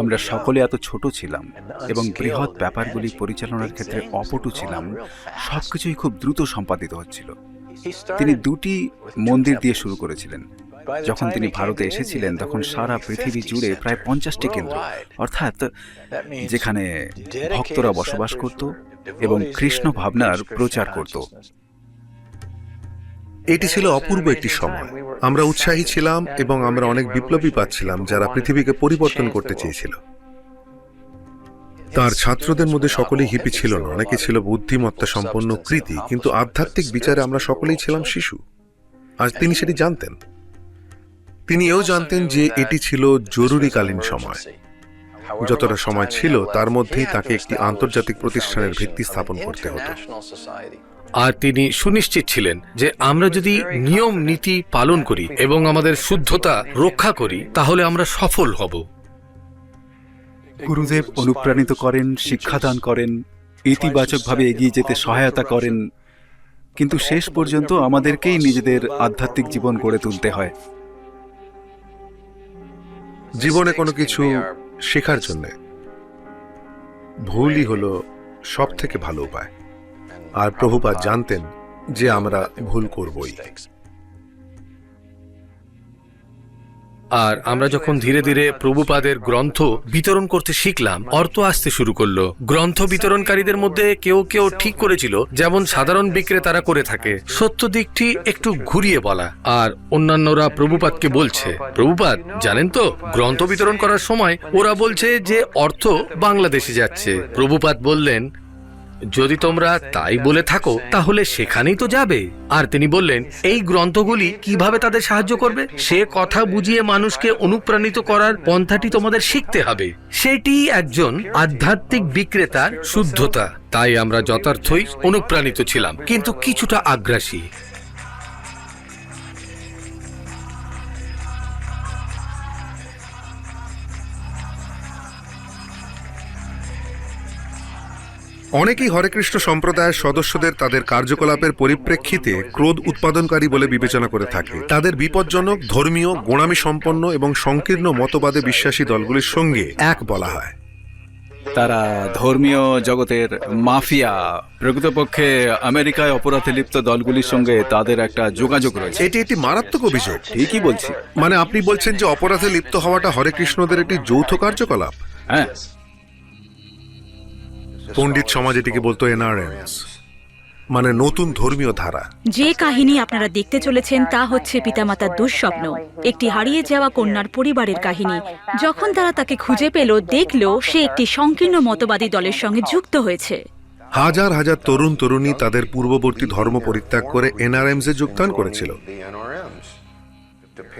আমরা সকলে এত ছোট ছিলাম এবং বৃহৎ ব্যাপারগুলি পরিচালনার ক্ষেত্রে অপটু ছিলাম। সবকিছুই খুব দ্রুত সম্পাদিত হচ্ছিল। তিনি 2টি মন্দির দিয়ে শুরু করেছিলেন। যখন তিনি ভারতে এসেছিলেন তখন সারা পৃথিবী জুড়ে প্রায় 50টি কেন্দ্র, অর্থাৎ যেখানে ভক্তরা বসবাস করত এবং কৃষ্ণ ভাবনার প্রচার করত। এটি ছিল অপূর্ব একটি সময়। আমরা উৎসাহী ছিলাম এবং আমরা অনেক বিপ্লবী পাচ্ছিলাম যারা পৃথিবীকে পরিবর্তন করতে চেয়েছিল। তার ছাত্রদের মধ্যে সকলেই হিপি ছিল না, অনেকে ছিল বুদ্ধিমত্তা সম্পন্ন কৃতি, কিন্তু আধ্যাত্মিক বিচারে আমরা সকলেই ছিলাম শিশু। আর তিনি সেটি জানতেন। তিনি এও জানতেন যে এটি ছিল জরুরিকালীন সময়। যতটা সময় ছিল তার মধ্যেই তাকে একটি আন্তর্জাতিক প্রতিষ্ঠানের ভিত্তি স্থাপন করতে হতো। আর তিনি সুনিশ্চিত ছিলেন যে আমরা যদি নিয়ম নীতি পালন করি এবং আমাদের শুদ্ধতা রক্ষা করি তাহলে আমরা সফল হব। গুরুদেব অনুপ্রাণিত করেন, শিক্ষাদান করেন, ইতিবাচকভাবে এগিয়ে যেতে সহায়তা করেন, কিন্তু শেষ পর্যন্ত আমাদেরকেই নিজেদের আধ্যাত্মিক জীবন গড়ে তুলতে হয়। জীবনে কোনো কিছু শেখার জন্য ভুলই হলো সব থেকে ভালো উপায়। আর প্রভুপাদ জানতেন যে আমরা ভুল করবই। আর আমরা যখন ধীরে ধীরে প্রভুপাদের গ্রন্থ বিতরণ করতে শিখলাম, অর্থ আসতে শুরু করলো। গ্রন্থ বিতরণকারীদের মধ্যে কেউ কেউ ঠিক করেছিল, যেমন সাধারণ বিক্রেতারা করে থাকে, সত্য দিকটি একটু ঘুরিয়ে বলা। আর অন্যান্যরা প্রভুপাদকে বলছে, প্রভুপাদ জানেন তো, গ্রন্থ বিতরণ করার সময় ওরা বলছে যে অর্থ বাংলাদেশে যাচ্ছে। প্রভুপাদ বললেন, যদি তোমরা তাই বলে থাকো তাহলে সেখানেই তো যাবে। আর তিনি বললেন, এই গ্রন্থগুলি কিভাবে তাদের সাহায্য করবে সে কথা বুঝিয়ে মানুষকে অনুপ্রাণিত করার পন্থাটি তোমাদের শিখতে হবে। সেটি একজন আধ্যাত্মিক বিক্রেতার শুদ্ধতা। তাই আমরা যথার্থই অনুপ্রাণিত ছিলাম, কিন্তু কিছুটা আগ্রাসী। অনেকেই হরে কৃষ্ণ সম্প্রদায়ের সদস্যদের তাদের কার্যকলাপের পরিপ্রেক্ষিতে ক্রোধ উৎপাদনকারী বলে বিবেচনা করে থাকে। তাদের বিপজ্জনক, ধর্মীয়, গোঁড়ামি সম্পন্ন এবং সংকীর্ণ মতবাদে বিশ্বাসী দলগুলির সঙ্গে এক বলা হয়। তারা ধর্মীয় জগতের মাফিয়া। প্রকৃতপক্ষে আমেরিকায় অপরাধে লিপ্ত দলগুলির সঙ্গে তাদের একটা যোগাযোগ রয়েছে। এটি একটি মারাত্মক অভিযোগ। ঠিকই বলছি। মানে আপনি বলছেন যে অপরাধে লিপ্ত হওয়াটা হরে কৃষ্ণদের একটি যৌথ কার্যকলাপ? হ্যাঁ, পণ্ডিত সমাজ এটিকে বলতো এনআরএমস। মানে নতুন ধর্মীয় ধারা। যে কাহিনী আপনারা দেখতে চলেছেন তা হচ্ছে পিতামাতার দুঃস্বপ্ন, একটি হারিয়ে যাওয়া কন্যার পরিবারের কাহিনী। যখন তারা তাকে খুঁজে পেল, দেখলো সে একটি সংকীর্ণ মতবাদী দলের সঙ্গে যুক্ত হয়েছে। হাজার হাজার তরুণ তরুণী তাদের পূর্ববর্তী ধর্ম পরিত্যাগ করে এনআরএমস এ যোগদান করেছিল।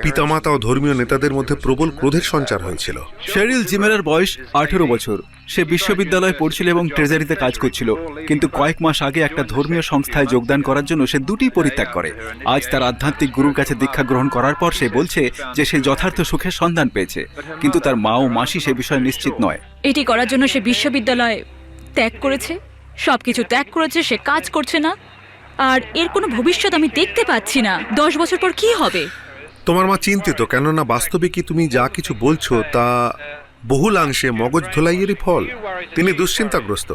পিতামাতা ও ধর্মীয় নেতাদের মধ্যে প্রবল ক্রোধের সঞ্চার হয়েছিল। শেরিল জিমেরের বয়স 18 বছর। সে বিশ্ববিদ্যালয়ে পড়ছিল এবং ট্রেজারিতে কাজ করছিল, কিন্তু কয়েক মাস আগে একটা ধর্মীয় সংস্থায় যোগদান করার জন্য সে দুটি পরিত্যাগ করে। আজ তার আধ্যাত্মিক গুরুর কাছে দীক্ষা গ্রহণ করার পর সে বলছে যে সে যথার্থ সুখের সন্ধান পেয়েছে, কিন্তু তার মা ও মাসি সে বিষয়ে নিশ্চিত নয়। এটি করার জন্য সে বিশ্ববিদ্যালয় ত্যাগ করেছে, সবকিছু ত্যাগ করেছে, সে কাজ করছে না, আর এর কোনো ভবিষ্যৎ আমি দেখতে পাচ্ছি না। 10 বছর পর কি হবে? তোমার মা চিন্তিত, কেননা বাস্তবে কি তুমি যা কিছু বলছো তা বহুলাংশে মগজ ধোলাইয়েরই ফল। তিনি দুশ্চিন্তাগ্রস্ত।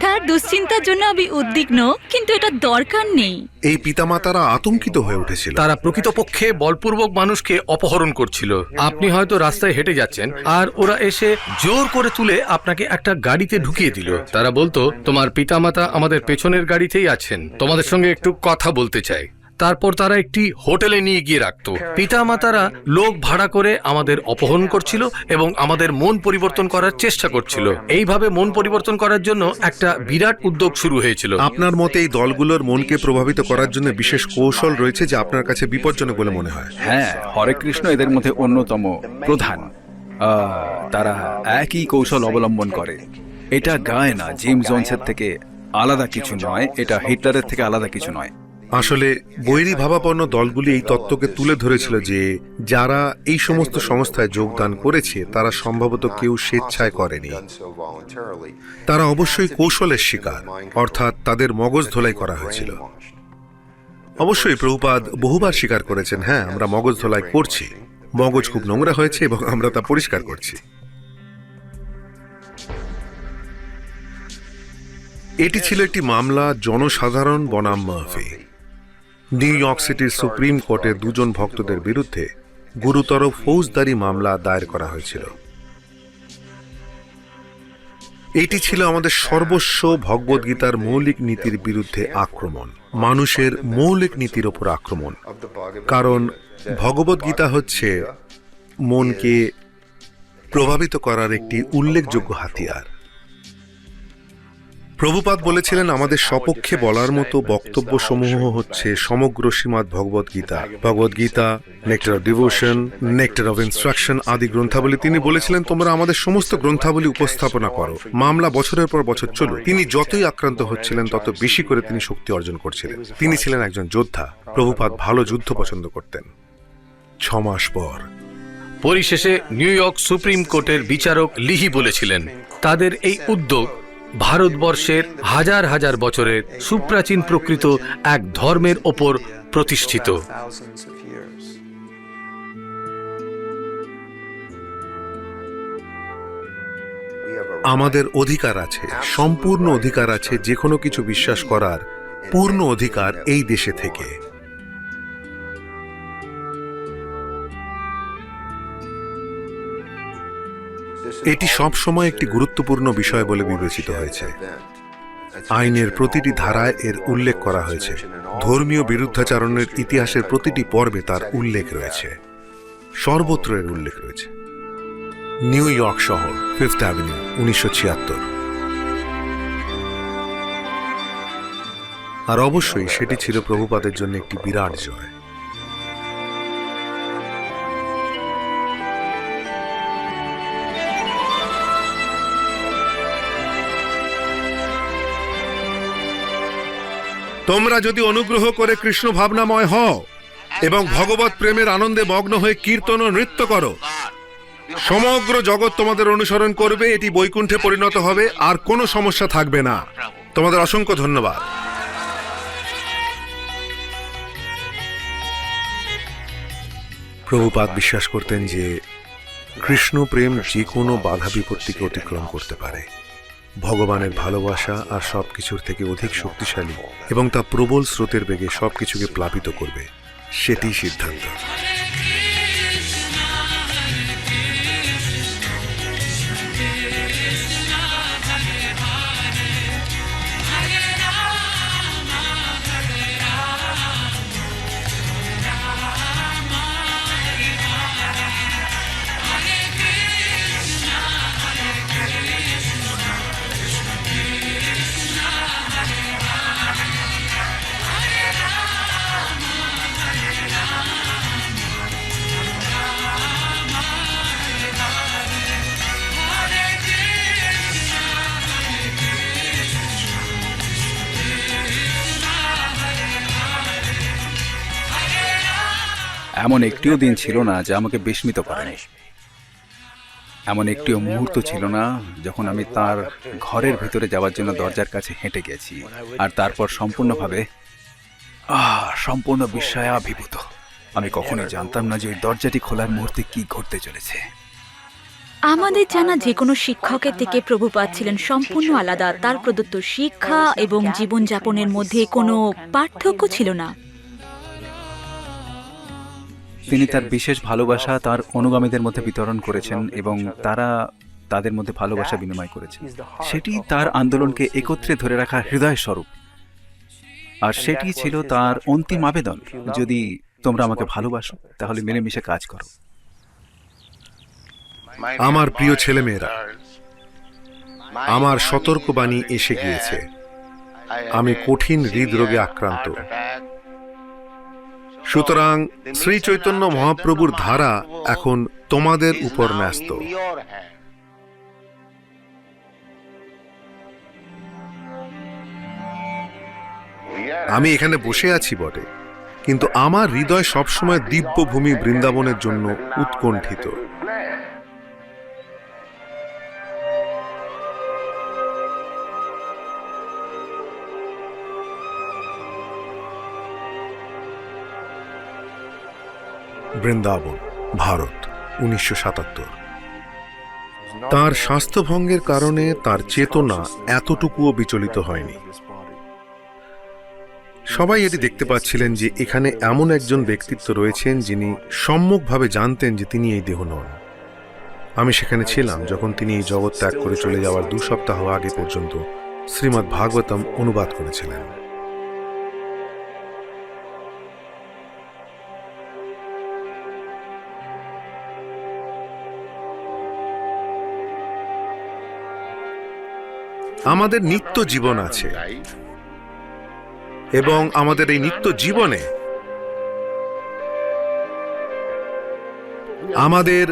তার দুশ্চিন্তার জন্য আমি উদ্বিগ্ন, কিন্তু এটা দরকার নেই। এই পিতামাতারা আতঙ্কিত হয়ে উঠেছিল। তারা প্রকৃতপক্ষে বলপূর্বক মানুষকে অপহরণ করছিল। আপনি হয়তো রাস্তায় হেঁটে যাচ্ছেন আর ওরা এসে জোর করে তুলে আপনাকে একটা গাড়িতে ঢুকিয়ে দিল। তারা বলতো, তোমার পিতামাতা আমাদের পেছনের গাড়িতেই আছেন, তোমাদের সঙ্গে একটু কথা বলতে চাই। তারপর তারা একটি হোটেলে নিয়ে গিয়ে রাখতো। পিতামাতারা লোক ভাড়া করে আমাদের অপহরণ করছিল এবং আমাদের মন পরিবর্তন করার চেষ্টা করছিল। এইভাবে মন পরিবর্তন করার জন্য একটা বিরাট উদ্যোগ শুরু হয়েছিল। আপনার মতে এই দলগুলোর মনকে প্রভাবিত করার জন্য বিশেষ কৌশল রয়েছে যা আপনার কাছে বিপজ্জনক বলে মনে হয়? হ্যাঁ, হরে কৃষ্ণ এদের মধ্যে অন্যতম প্রধান। তারা একই কৌশল অবলম্বন করে। এটা গায় না জিম জোনসের থেকে আলাদা কিছু নয়, এটা হিটলারের থেকে আলাদা কিছু নয়। আসলে বৈরী ভাবাপন্ন দলগুলি এই তত্ত্বকে তুলে ধরেছিল যে যারা এই সমস্ত সংস্থায় যোগদান করেছে তারা সম্ভবত কেউ স্বেচ্ছায় করেনি। তারা অবশ্যই কৌশলের শিকার, অর্থাৎ তাদের মগজ ধোলাই করা হয়েছিল। অবশ্যই প্রভুপাদ বহুবার স্বীকার করেছেন, হ্যাঁ, আমরা মগজ ধোলাই করছি, মগজ খুব নোংরা হয়েছে এবং আমরা তা পরিষ্কার করছি। এটি ছিল একটি মামলা জনসাধারণ বনাম মার্ফি। নিউ ইয়র্ক সিটির সুপ্রিম কোর্টের 2 জন ভক্তদের বিরুদ্ধে গুরুতর ফৌজদারি মামলা দায়ের করা হয়েছিল। এটি ছিল আমাদের সর্বস্ব ভগবদ্গীতার মৌলিক নীতির বিরুদ্ধে আক্রমণ, মানুষের মৌলিক নীতির ওপর আক্রমণ। কারণ ভগবদ্গীতা হচ্ছে মনকে প্রভাবিত করার একটি উল্লেখযোগ্য হাতিয়ার। প্রভুপাদ বলেছিলেন, আমাদের সপক্ষে বলার মতো বক্তব্য সমূহ হচ্ছে সমগ্র Shrimad Bhagavad Gita, Bhagavad Gita, nectar of devotion, nectar of instruction আদি গ্রন্থাবলী। তিনি বলেছিলেন, তোমরা আমাদের সমস্ত গ্রন্থাবলী উপস্থাপনা করো। মামলা বছরের পর বছর চলল। তিনি যতই আক্রান্ত হচ্ছিলেন তত বেশি করে তিনি শক্তি অর্জন করছিলেন। তিনি ছিলেন একজন যোদ্ধা। প্রভুপাদ ভালো যুদ্ধ পছন্দ করতেন। 6 মাস পর পরিশেষে নিউ ইয়র্ক সুপ্রিম কোর্টের বিচারক লিহি বলেছিলেন, তাদের এই উদ্যোগ ভারতবর্ষের হাজার হাজার বছরের সুপ্রাচীন প্রকৃত এক ধর্মের ওপর প্রতিষ্ঠিত। আমাদের অধিকার আছে, সম্পূর্ণ অধিকার আছে যে কোনো কিছু বিশ্বাস করার পূর্ণ অধিকার এই দেশে থেকে। এটি সব সময় একটি গুরুত্বপূর্ণ বিষয় বলে বিবেচিত হয়েছে। আইনের প্রতিটি ধারায় এর উল্লেখ করা হয়েছে। ধর্মীয় বিরুদ্ধাচরণের ইতিহাসের প্রতিটি পর্বে তার উল্লেখ রয়েছে, সর্বত্র এর উল্লেখ রয়েছে। নিউ ইয়র্ক শহর, 5th অ্যাভিনিউ, 1976। আর অবশ্যই সেটি ছিল প্রভুপাদের জন্য একটি বিরাট জয়। তোমরা যদি অনুগ্রহ করে কৃষ্ণ ভাবনাময় হও এবং ভগবত প্রেমের আনন্দে মগ্ন হয়ে কীর্তন ও নৃত্য করো, সমগ্র জগৎ তোমাদের অনুসরণ করবে, এটি বৈকুণ্ঠে পরিণত হবে, আর কোনো সমস্যা থাকবে না। তোমাদের অসংখ্য ধন্যবাদ। প্রভুপাদ বিশ্বাস করতেন যে কৃষ্ণ প্রেম যে কোনো বাধা বিপত্তিকে অতিক্রম করতে পারে। ভগবানের ভালোবাসা আর সবকিছুর থেকে অধিক শক্তিশালী এবং তা প্রবল স্রোতের বেগে সবকিছুকে প্লাবিত করবে, সেটিই সিদ্ধান্ত। এমন একটিও দিন ছিল না যা আমাকে বিস্মিত করেনি। এমন একটিও মুহূর্ত ছিল না যখন আমি তার ঘরের ভিতরে যাওয়ার জন্য দরজার কাছে হেঁটে গেছি আর তারপর সম্পূর্ণ বিস্ময়াভিভূত। আমি কখনোই জানতাম না যে ওই দরজাটি খোলার মুহূর্তে কি ঘটতে চলেছে। আমাদের জানা যে কোনো শিক্ষকের থেকে প্রভুপাদ ছিলেন সম্পূর্ণ আলাদা। তার প্রদত্ত শিক্ষা এবং জীবনযাপনের মধ্যে কোনো পার্থক্য ছিল না। তিনি তার বিশেষ ভালোবাসা তার অনুগামীদের মধ্যে বিতরণ করেছেন এবং তারা তাদের মধ্যে ভালোবাসা বিনিময় করেছেন। সেটি তার আন্দোলনকে একত্রে ধরে রাখা হৃদয় স্বরূপ, আর সেটি ছিল তার অন্তিম আবেদন, যদি তোমরা আমাকে ভালোবাসো তাহলে মিলেমিশে কাজ করো। আমার প্রিয় ছেলেমেয়েরা, আমার সতর্কবাণী এসে গিয়েছে। আমি কঠিন হৃদরোগে আক্রান্ত। সুতরাং শ্রী চৈতন্য মহাপ্রভুর ধারা এখন তোমাদের উপর ন্যস্ত। আমি এখানে বসে আছি বটে, কিন্তু আমার হৃদয় সবসময় দিব্যভূমি বৃন্দাবনের জন্য উৎকণ্ঠিত। বৃন্দাবন, ভারত, 1977। তার স্বাস্থ্যভঙ্গের কারণে তার চেতনা এতটুকুও বিচলিত হয়নি। সবাই এটি দেখতে পাচ্ছিলেন যে এখানে এমন একজন ব্যক্তিত্ব রয়েছেন যিনি সম্যকভাবে জানতেন যে তিনি এই দেহ নন। আমি সেখানে ছিলাম যখন তিনি এই জগৎ ত্যাগ করে চলে যাওয়ার 2 সপ্তাহ আগে পর্যন্ত শ্রীমদ্ ভাগবতম অনুবাদ করেছিলেন। আমাদের নিত্য জীবন আছে এবং আমাদের এই নিত্য জীবনে আমাদের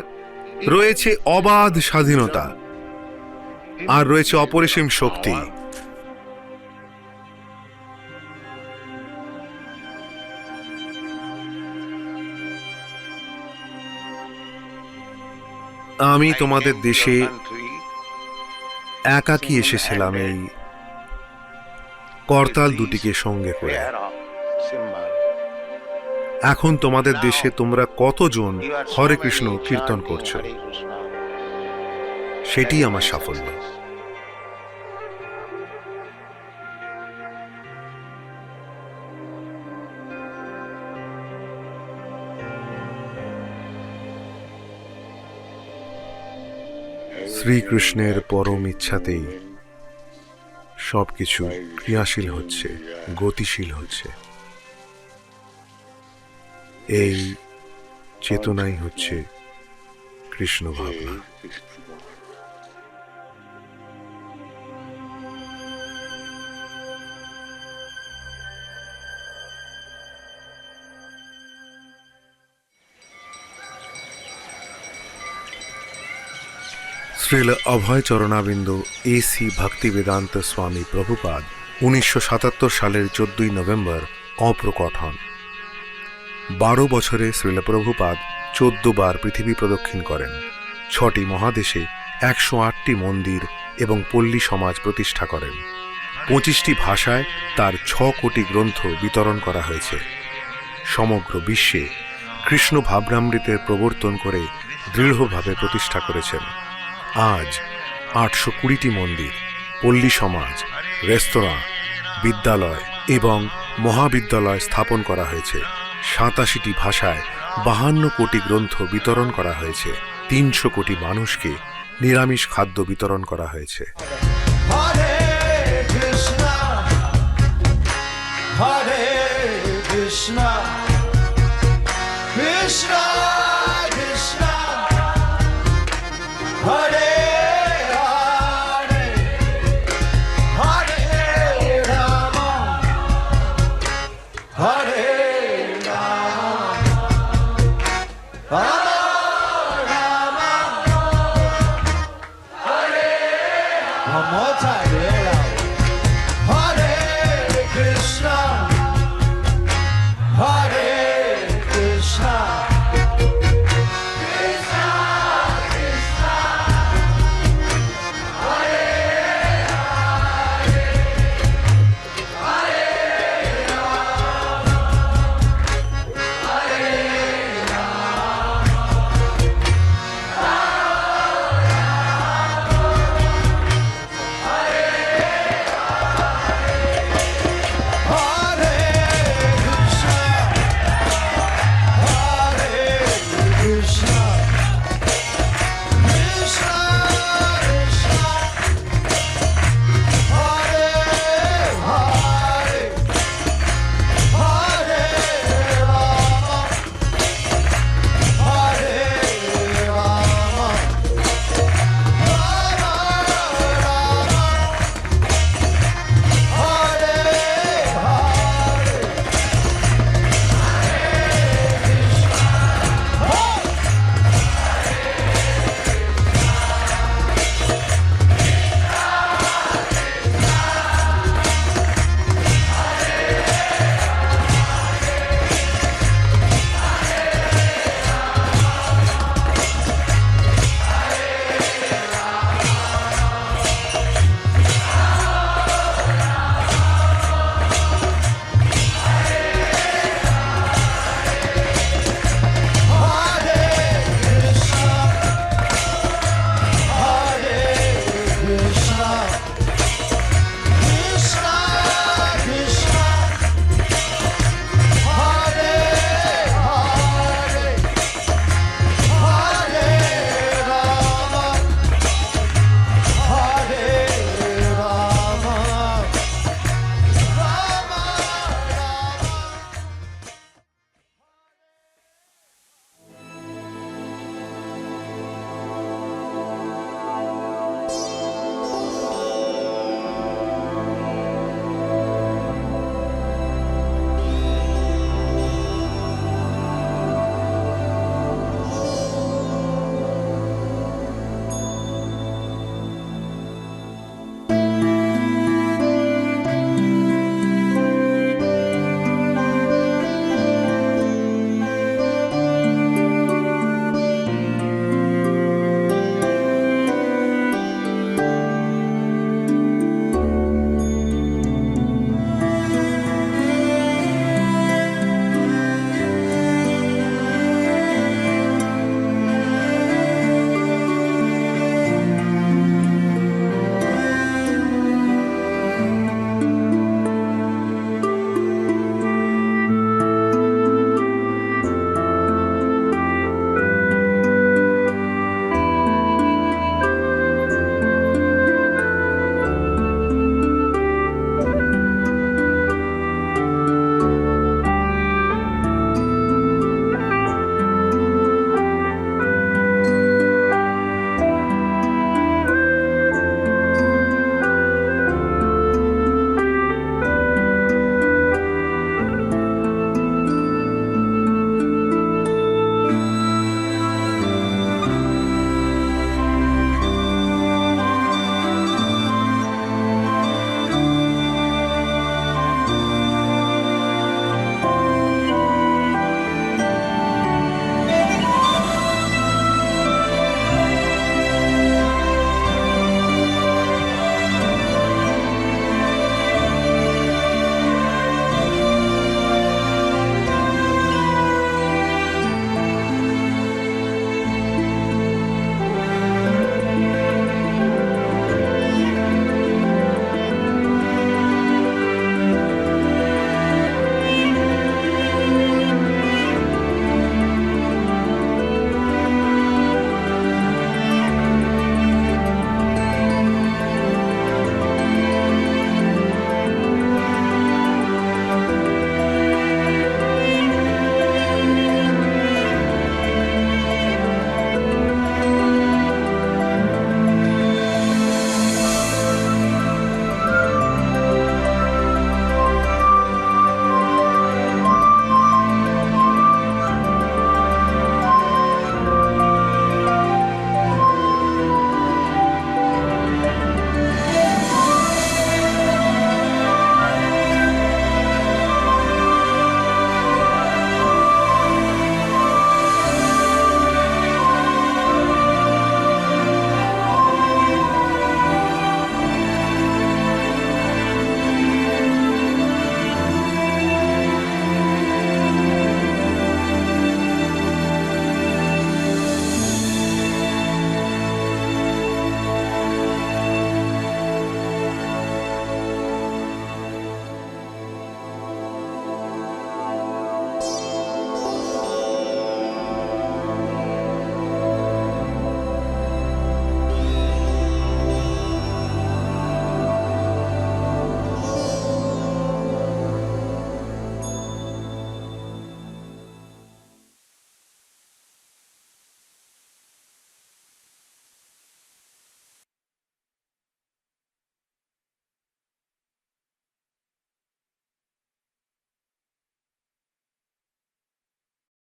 রয়েছে অবাধ স্বাধীনতা আর রয়েছে অপরিসীম শক্তি। আমি তোমাদের দেশে একাকী এসেছিলাম এই করতাল দুটিকে সঙ্গে করে। এখন তোমাদের দেশে তোমরা কতজন হরে কৃষ্ণ কীর্তন করছো, সেটি আমার সাফল্য। শ্রীকৃষ্ণের পরম ইচ্ছাতেই সবকিছু ক্রিয়াশীল হচ্ছে, গতিশীল হচ্ছে। এই চেতনাই হচ্ছে কৃষ্ণ ভাবনা। শ্রীল অভয় চরণাবিন্দ এসি ভক্তিবেদান্ত স্বামী প্রভুপাদ 1977 সালের 14 নভেম্বর অপ্রকট হন। 12 বছরে শ্রীল প্রভুপাদ 14 বার পৃথিবী প্রদক্ষিণ করেন, 6টি মহাদেশে 108টি মন্দির এবং পল্লী সমাজ প্রতিষ্ঠা করেন। 25টি ভাষায় তার 6 কোটি গ্রন্থ বিতরণ করা হয়েছে। সমগ্র বিশ্বে কৃষ্ণ ভাবনামৃতের প্রবর্তন করে দৃঢ়ভাবে প্রতিষ্ঠা করেছেন। আজ 820টি মন্দির, পল্লী সমাজ, রেস্তোরাঁ, বিদ্যালয় এবং মহাবিদ্যালয় স্থাপন করা হয়েছে। 87টি ভাষায় 52 কোটি গ্রন্থ বিতরণ করা হয়েছে। 300 কোটি মানুষকে নিরামিষ খাদ্য বিতরণ করা হয়েছে। Hare Krishna, Hare Krishna, Krishna Krishna, Hare Hare, Hare Rama, Hare Rama, Rama, Hare. One more time.